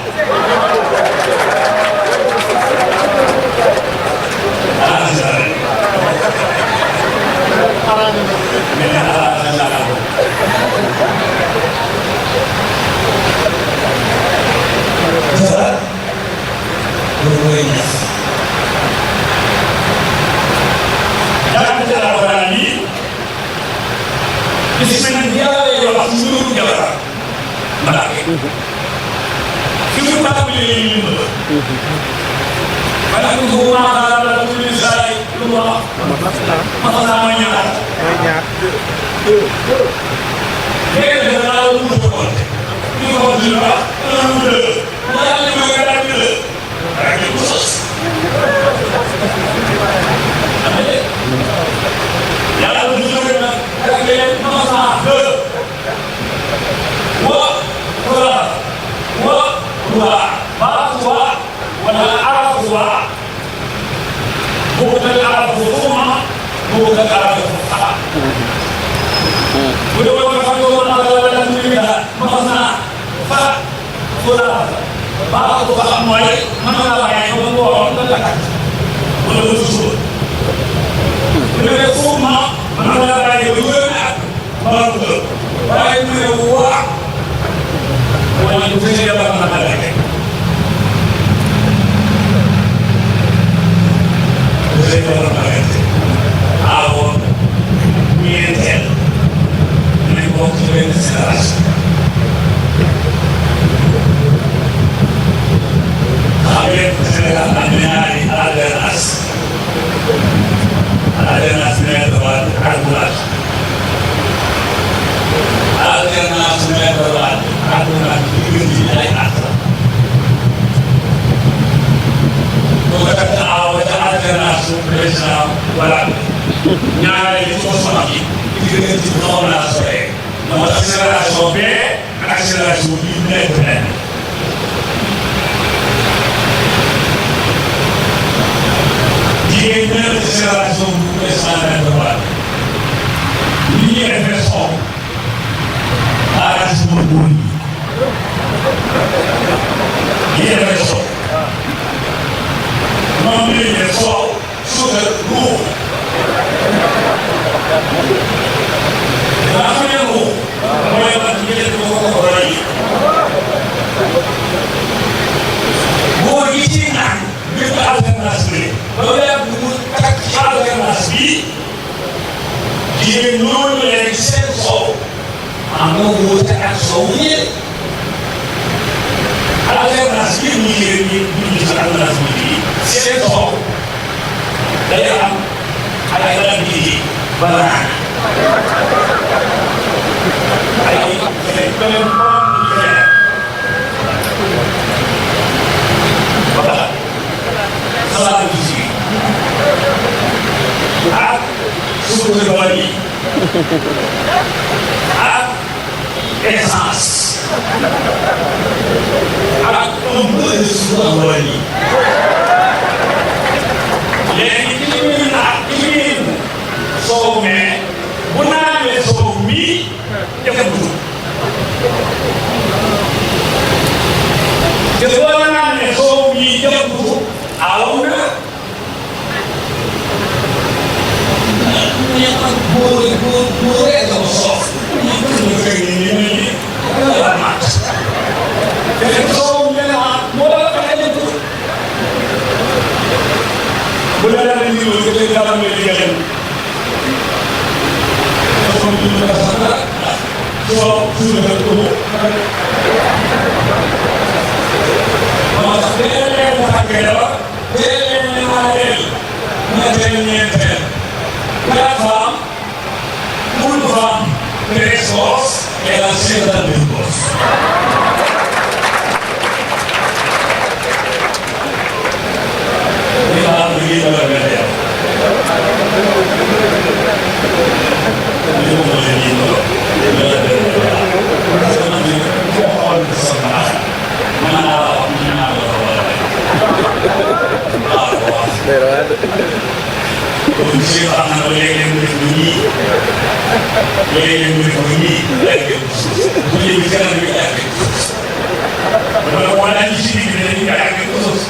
loolu wala ñu si digg dañuy jaay quelque chose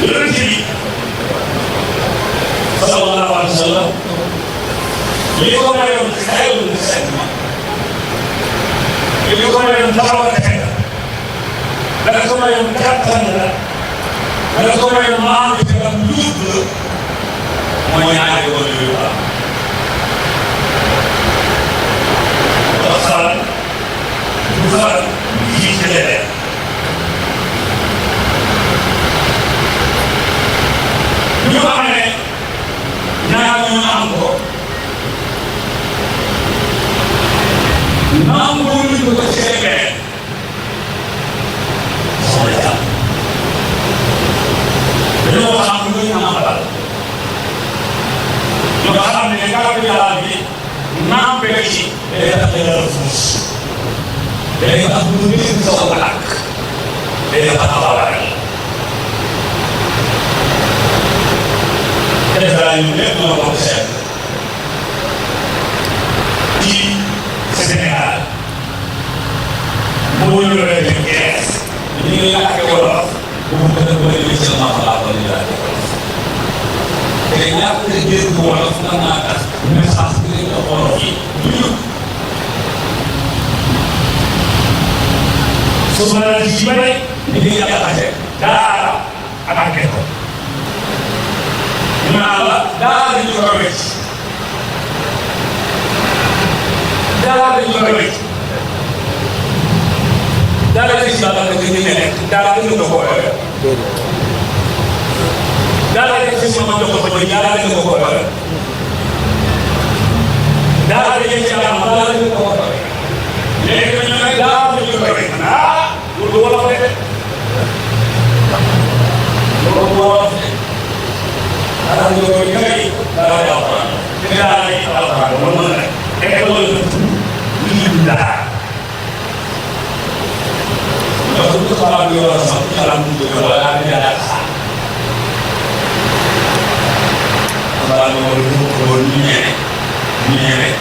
yonent bi sallallahu alayhi wa sallam li ko mayoon xeeru sentiment li ko mayoon taxawate la ko mayoon kattan la ko mayoon maam bi te am luub la mooy ñaari woon yooyu am waxtaan bu faral fii ci leneen ñu xam ne ñaar ñu am ko naam boobu ñu ko seetee soxla jàmm dañoo xam lu ñu amal ñu nga xam ne kàddu yàlla bi naam bekk ci day tax dara fuus day tax lu nit saw ba àgg day tax xabaar Sénégal yi lépp ñoo ko seet ci Sénégal boo ñëwee rek gees ñu ngi làkk wolof bu mu ko defee ba ci ma xalaat ba ñu làkk wolof te ñàkk a dégg wolof nan naa tax message bi nga wolof yi ñu su ma la ci bare ñu ngi jaxase daara ak enquête naa la daal di ñu ko wécc daal di ñu ko wécc daal di ci yàlla nga ñu nekk daal di ñu ko woowee daal di ci sama jox ko ci daal di ñu ko woowee daal di ci yàlla daal di ñu ko woowee léegi ñu ne daal di ñu ko wécc ah lu wala fa de lu wala fa daal di koy ñëwee daal di alxuraan te daal di alxuraan ba mën na école lii daal donc bu xabaar bi war a sax xalaat mu jóge wala daal di daal xaar xabaar bi war a dugg ko ñu ñëwee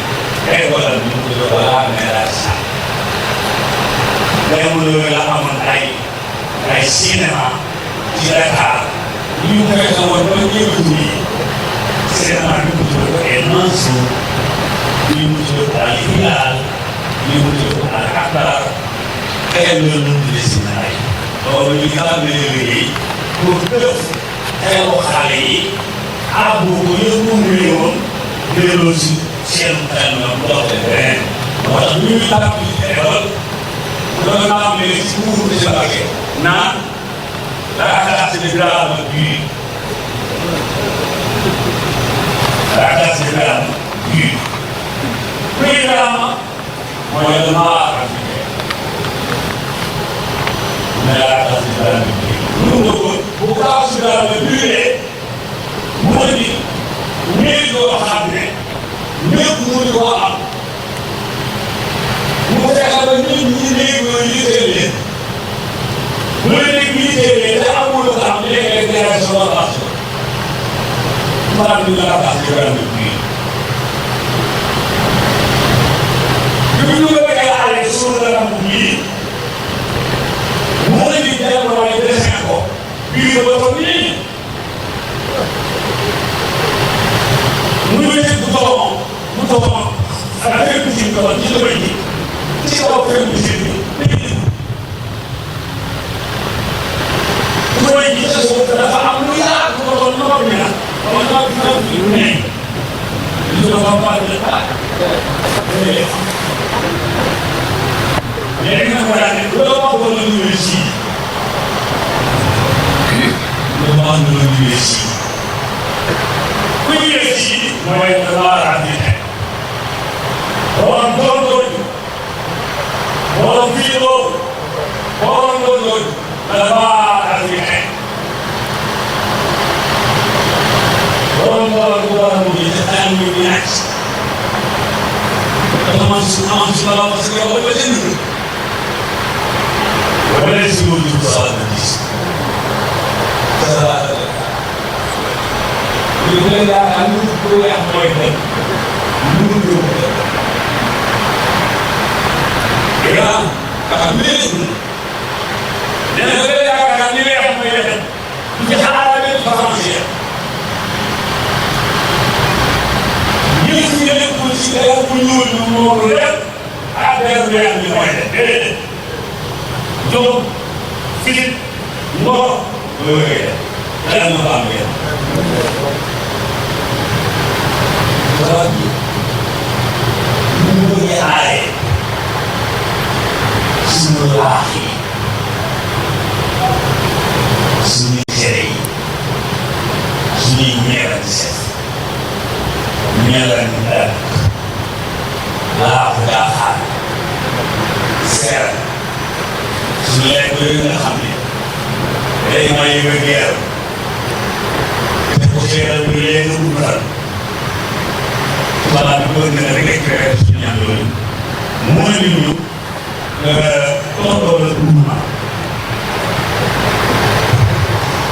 école bi mu jóge wala daal di daal xaar day mu jóge la amoon ay cinéma ci Dakar ñu fexe woon ba ñëwatu nii cinéma bi mu tudd ay Mansour ñu mu tudd Al Hilal ñu mu tudd Al Akbar xëy na loolu ñu cinéma yi loolu ñu xam ne liggéey pour def xelu xale yi àbbu ko yëpp mu réewoon delloo si seen xel na mu dox leen beneen moo tax ñu ngi tàmm ci école loolu naa am léegi ci cours de Mbacké naan la classe de drame du la classe de drame du premier drame mooy le noir africain mais la classe de drame du mun nga ko bu classe de drame durée moo di néeg yoo xam ne ñëpp mënu ko am mu fexe ba nit ñi néeg yooyu yiteel leen bu la nekk yiteel te amul lu xam léeg-léeg génération formation maanaam ñu la baax ci wàllu bii bi ñu ko bëggee aale suñu la am bii mu indi jamono yi dessin ko bii ba ko nii mu nekk bu toog ak fépp ci kaw ci dëkk ji ci kaw fépp ci bi mooy ñi ci suuf dafa am lu yaatu ko doon noppi na kon noppi ne ñu dafa baax de léegi nag daal ne loolu wax ko la ñuy si lu wax ko la ñuy si ku ñuy si mooy dafa rafetlu borom góorgóorlu borom fii boobu borom góorgóorlu dafa rafetlu borom góorgóorlu borom bi dafa am lu ñu naaj dafa am su la parce que yow dafa jënd wala si loolu ñu ko soxla na gis ñu ngi leen yaakaar ñu ngi ko weex mooy dem ñu ngi ko grand xam léegi nee na nga yaakaar ni weex mooy weex du ci xalaat benn français ñun ñu nekkul ci dara bu ñuul ñu moo ko def ak benn weex bi mooy def déedéet jóg fit ngor loolu ngay def dara na fa am ngeen ñu bëgg aaye suñu laax yi suñuy tere yi suñuy ñeeral set ñeeral ndànk laaxu daaxaan seeral suñu lekk yooyu nga xam ne day may wér-gu-yaram te ko seeral bi léegi mu dal voilà ñu bëgg na récupérer suñu ñaan yooyu mooy li ñu tolloo la groupement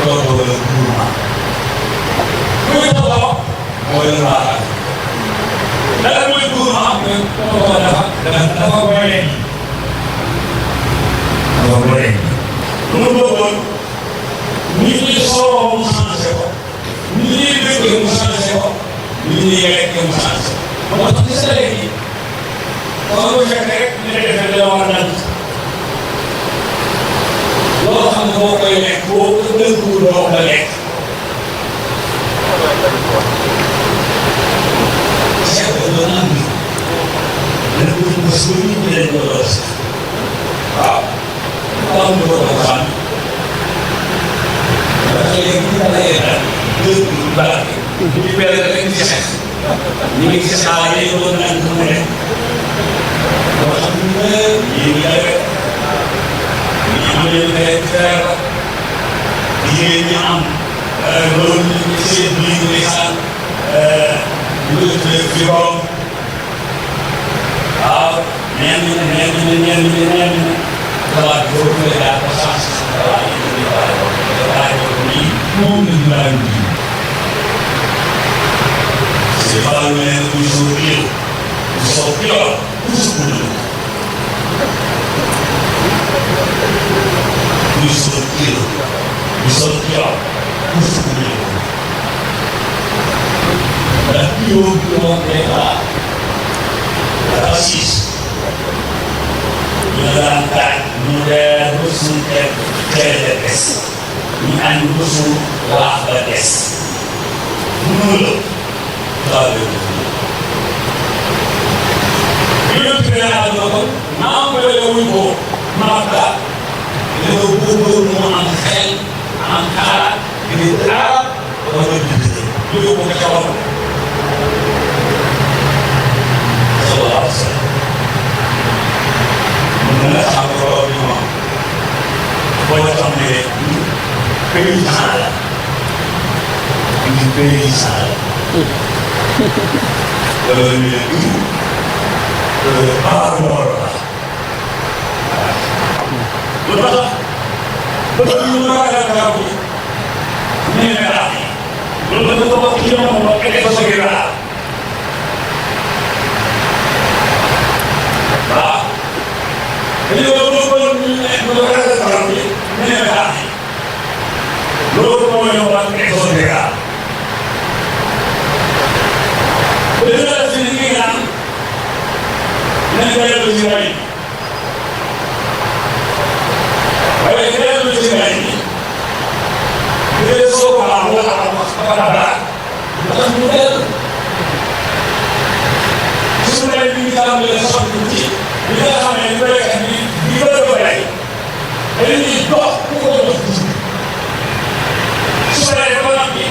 tolloo la groupement kuy tolloo mooy la baaxal dara mooy groupement mais tolloo dafa boole dafa boole lu mu bëggoon nit ñi sooboo mu changé ko nit ñi bëggee mu changé ko nit ñi yegg mu changé ko moo tax gis nga léegi waaw boo fekk rek ñu ne defee dañoo war a dal loo xam ne boo koy lekk boo ko dënkuwul doo ko lekk seet ko doon am bi dana ko ñu bés ba nit ñi leen ko doon sax waaw am na ko doon xam parce que léegi ñu dalee daal dënkuwul baax bi ñu mel rek di xeex ñu ngi gis xaar yi doon naan ko mu nekk boo xam ne yéen ñi nawet ñi am leen ay fer jigéen ñi am loolu ñu seen biir ndeysaan ñu tuddee fi borom waaw ñenn ñi xalaat boobu la yaa ko sax xalaat yi ñu xalaat boobu nii moom la ñu daan ji c'est pas lu leen toujours kilo toujours kilo toujours kilo ndax kilo day xalaat dafa siis ñu daan taaj ñu reer ba suñ teel a des ñu añ ba suñ laax ba des mënula yonent bi naa la ko naam bële wuñ ko Makka dafa bëggoon mu am xel am xalaat di arab wala di dëgg ko ca wax sallallahu alayhi wa sallam mën na xam ko bi moom boo xam ne paysan la ñu paysan la wala ñu loolu la lu tax ba ñu mën a ragal ko ñu ne la loolu dafa bokk ci ñoom moom ak dafa sori la waaw dañoo bëggoon ñu ne ñu ragal ko ñu ne la loolu mooy ñoom ak dafa sori la dañoo def ci li nga naan nañ ko yàlla ci way waaye yàlla ci way bu dee soo ko am wala am ba baax ndax mu dellu su ne bi ñu tàmbalee soxla ci li nga xam ne béykat bi di bëri ba rey dañuy dox ku ko dox ci su ne ba noppi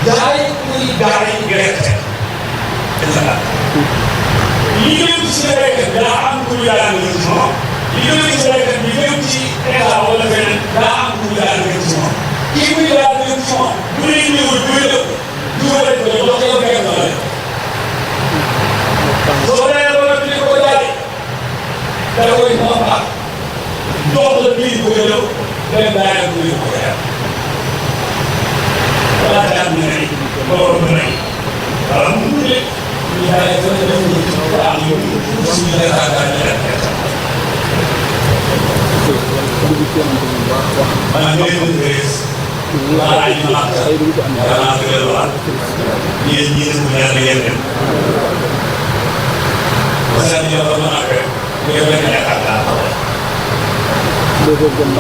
jaay kuy jaay gerte li gën ci béykat bi daa am ku ñu daan gën ci moom li gën ci béykat bi gën ci état wala feneen daa am ku ñu daan gën ci moom kii ku ñu daan gën ci moom bu dee ñëwul bu dee dugal ko jox ko gerte la soo dee ba nga ko jaay da koy moom baax jox la bii ko jël dem bàyyi ko ñu ko jaay wala daan na ne loolu bu nay wala mu ne ñu jaay ko def ñu ci am ñu suñu la man de maa ngi màkk danaa ko delluwaat yéen ñi mu ñaar ngeen dem ba seen ñëw ba mën a fekk ngeen leen yaakaar daa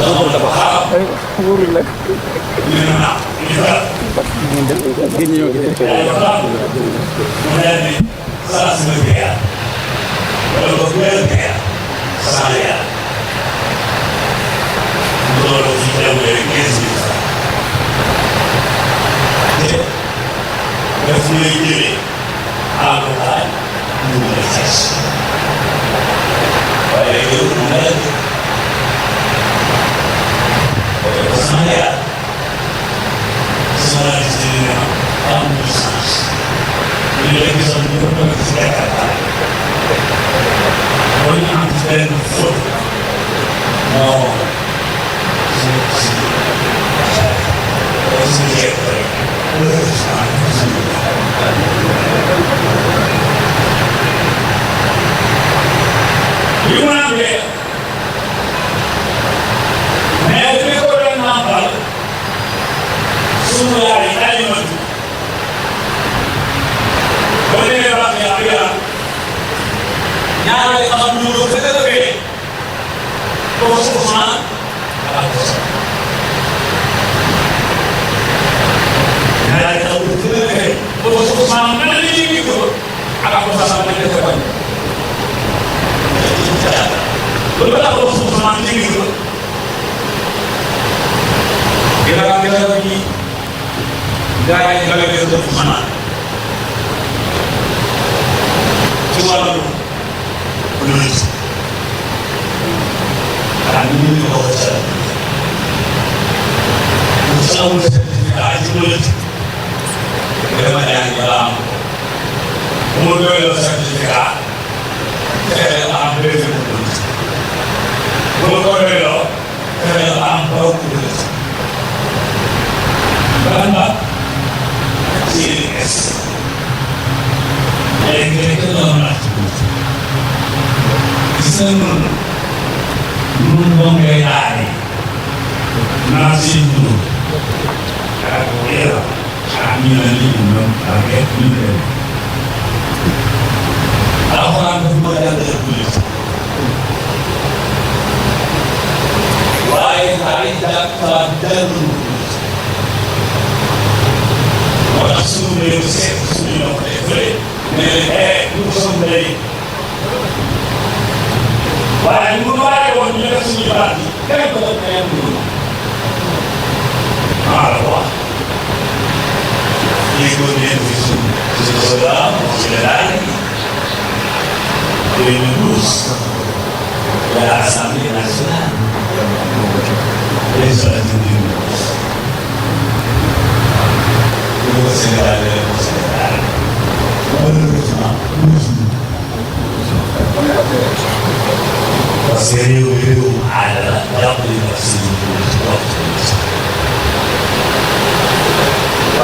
xamal dafa xaar ñu ne naa ñu faral mu daal di saa si ma gëyaa wala ba bu leen gëyaa saa yaa loolu ci teewlee 15 000 te daf lay jëlee àll baay ñu ngi lay fes waaye yow mu ngi lay def sama yaay sama laaj si ne ma amul sens ñu lay gisal ñu ko bëgg si Dakar boo ñu am ci benn faute moo li mu naan de mais li ko doon nàmpal sunu yaay yi alimatu ba demee wax ne ak yàlla ñaareel xam ñu ko fekk a fee ko soxna ñaareel xam ñu fekk a fee ko soxna man la ñuy ko ak ko sama ma def ko loolu la ko soxna man ñuy ko gila gi gaay yi ngale ko def mana ci wàllu police ak ñu ñu ko ci ñu sawu certificat ci police dama ñaan ba am mo doylo certificat te am bénéfice police mo ko doylo te am baw police Bamba CNS léegi rek la mën a gis nga ñun moom ngay aay naa si dund ak yéen ak ñu ne lii ñoom ak yéen ñu ne alxuraan dafa mën a jàngale police waaye ay dafa dellu moo tax suñu réew seet suñu ñoo koy fële ne leen nous sommes léegi waaye bu ñu waree woon ñu def suñu baat yi kenn ko def kenn du maa la ko wax yéegoon ngeen fi suñu soldat ci la daal 2012 à l'Assemblée nationale législative 2012 au Sénégal et au Sénégal. Malheureusement, parce que réew aada la jàppale na si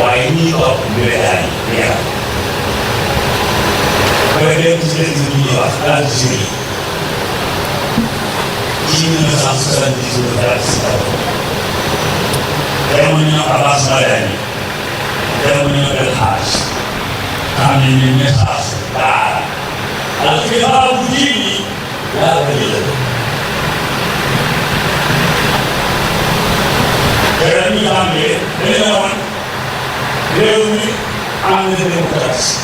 waaye ñii topp mbir daal yi yaram booy dem ci leen bi ñuy wax Algérie ci 1978 daal si kaw demoon ñu Abbas Madani demoon ñu El Hadj xam nañ ne message daara alxibaar bu diini yaa bëri la te ñu tàmbee dañu ne woon réew mi am na démocratie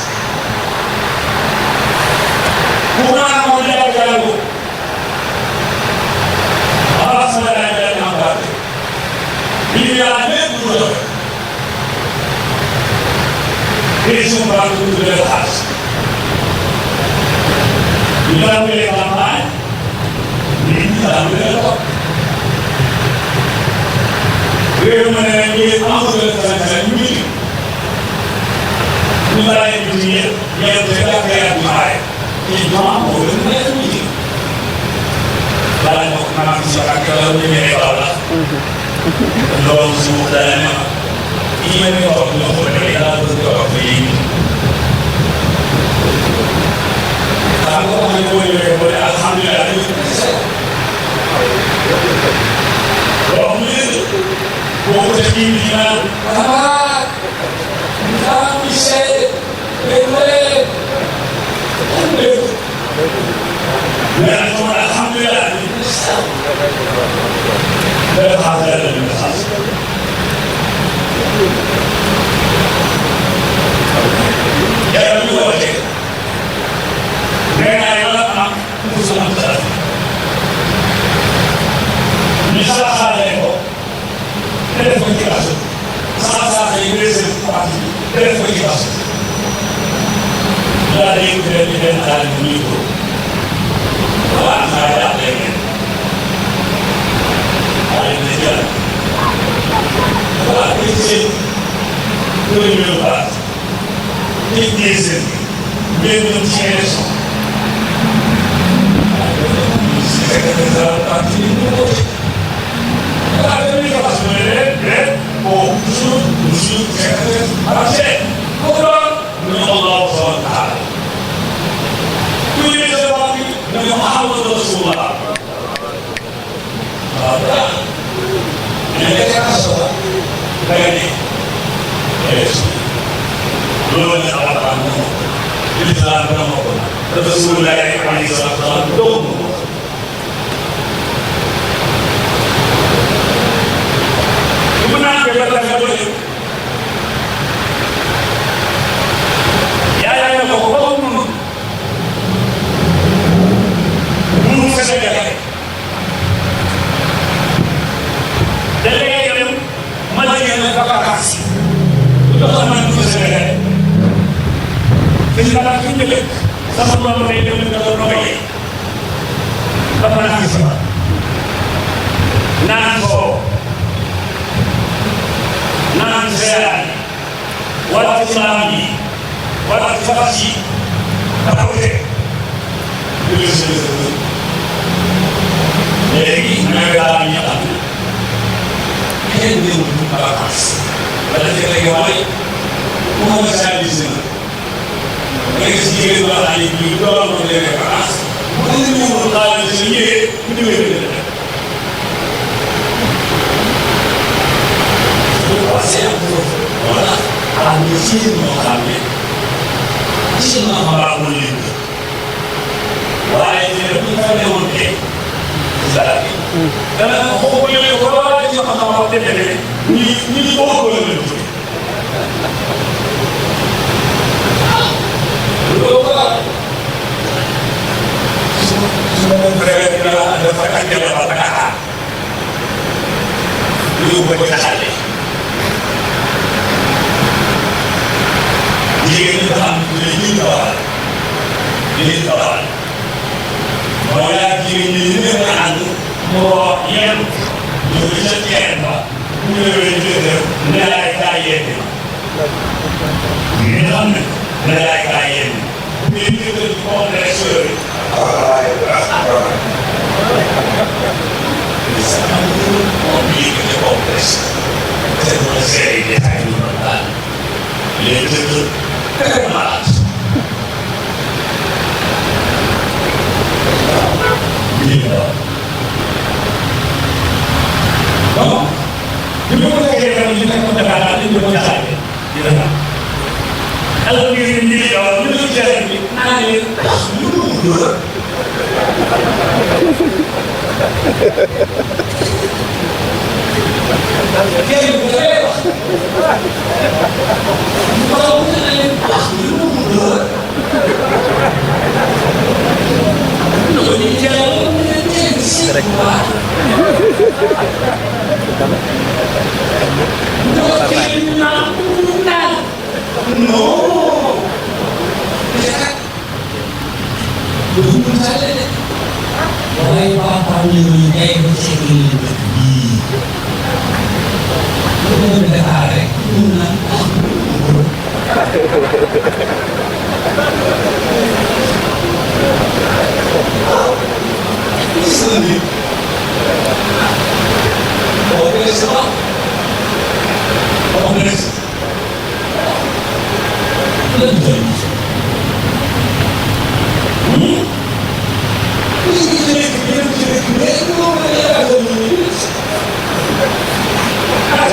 ku naan moo jaay jàngu Abbas Madani dañ am parti li ñu yàlla lépp lu dox Président Banque de l'État. Il a fait les campagnes, il a fait les votes. Il a fait les campagnes, il a fait les campagnes. Alhamdulillah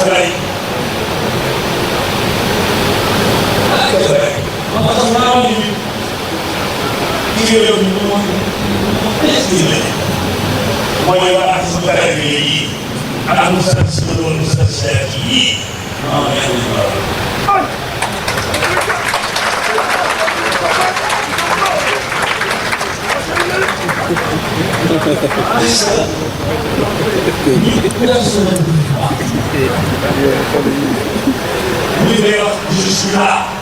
Right. parce que naa ni ci réew mi moom mooy waa su dara yi ak mu sa su doon sa yi non je suis là.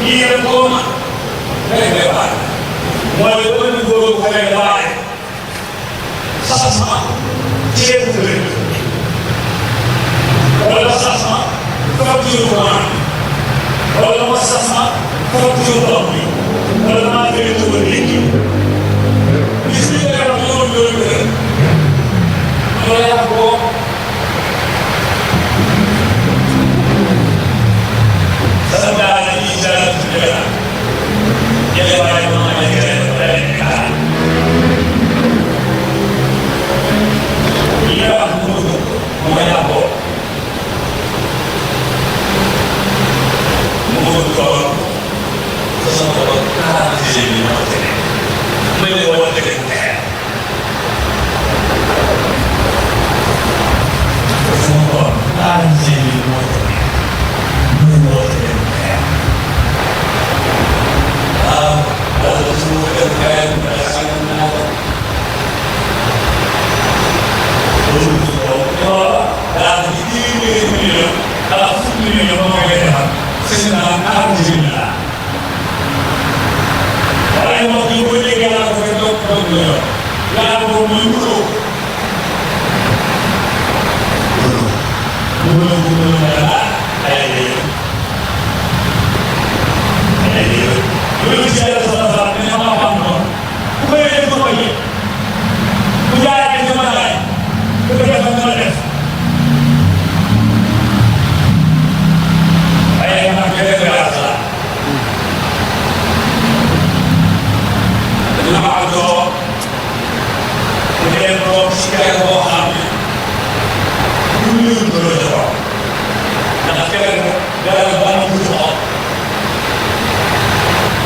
lii rek boo ma rek lay baax mooy bëgg góor bu ko rek waaye sax ma ceeb bu rek wala sax ma facture courant wala ma sax ma facture ndox bi wala maa koy dugal léegi gis nga dara loolu rek loolu yaa ko sama daal di jaral ci dara jële waaye ma ma jële rek kaa li nga wax mu yaa ko mu toog sama borom 46 bi moo tene may woo dëgg neex sama borom 46 bi moo tene may woo dëgg neex waaw wala su ma def kayam dara sànq naa ko loolu ko daal di téeméeri million ala fukki million moo koy defal c'est naa 46 000 la waaye moom ñu ko déggee laa ko fekk doog la yor laa ko muy wutoo mu la ay loolu ci yàlla sama sax ne ma xam noonu bu ko yëgee ko yi bu jaaree sama laay bu ko defee sama def ay ma kene grâce la dina ma am doo mu dem toog ci kër boo xam ne bu ñu ko la jox ndax kër dara ba mu ko jox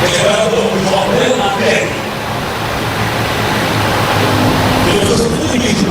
te dara ba mu jox vraiment kër bi dafa so bu ñu ci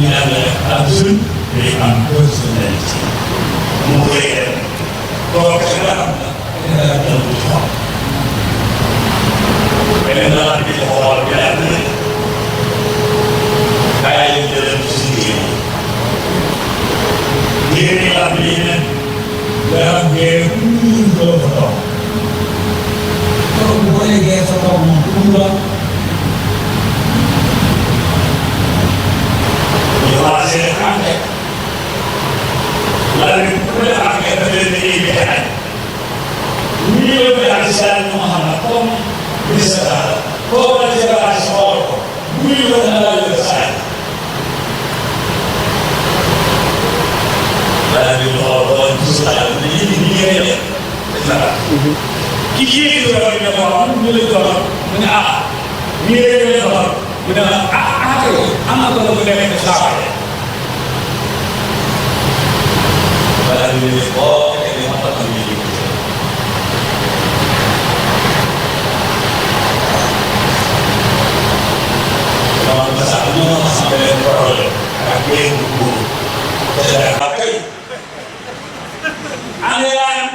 Yàlla ak jeune day am personnalité mu koy def boo ko nga xam ne dina la jël ci xol beneen la di ko xool bi la ne kaay leen jëlee ci suñu yéen ñi la bi ne nga xam ngeen ñu ko fa toog bu ko léegi sa toog moom pour mu doon ñu commencé xamte la ne ku ne xamte dafa leen di invité añ ñu yóbbu ak saa ñu xam na comme ministre daal koo mën a jëlaat si xool ko bu ñu ko dana la jël saa yi daal di xool ba gis naa ne yéen ñi ngeen def dara ki yéegi doon ne ko ñu la doon mu ne ah ñu yéegi doon mu ne am na ko bu nekk saa yi daal di ne boo fekkee ma tax ñu yéegi sax ñoo xam beneen problème ak benn góor te kay am yaayam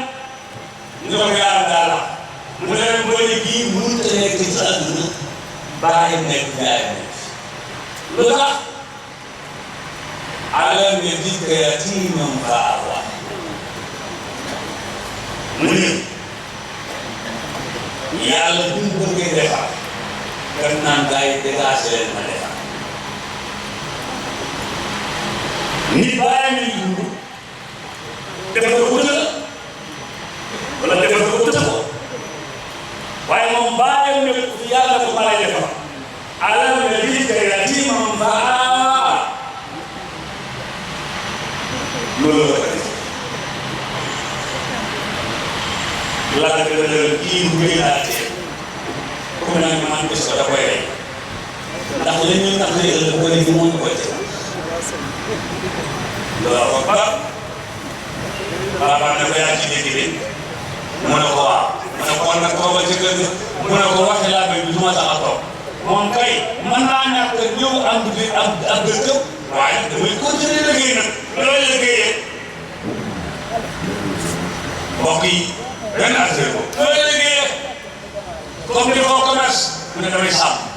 ñu ko yaayam daal mu ne leen boo gii mënut a nekk ci àdduna bàyyi nekk yaayam nekk lu tax alam ne dikka yatiimam fa awa mu ne yàlla bu mu bëggee defar def naan gars yi dégagé leen ma defar nit bàyyi mi dund dafa ko wutal wala dafa ko wutal ko waaye moom bàyyi ne yàlla ko mën a defar alam ne dikka yatiimam fa awa loolu la ko def la nga dëgëral kii bu gënaatee comme nag man gis ko da koy rey ndax li ñu tax a yëgal bu ko defee moo ñu koy teg loolu ba ne ko yaa ci dégg bi mu ne ko waaw mu ne ko kon nag toogal ci kër gi mu ne ko waxi laa bi du ma tax a toog moom kay mën naa ñàkk ñëw am bi am gëstëm waaye damay continuer liggéey nag loolu liggéeyee mbokk yi benn affaire ko loolu liggéeyee comme ni ko commerce mu ne damay sàmm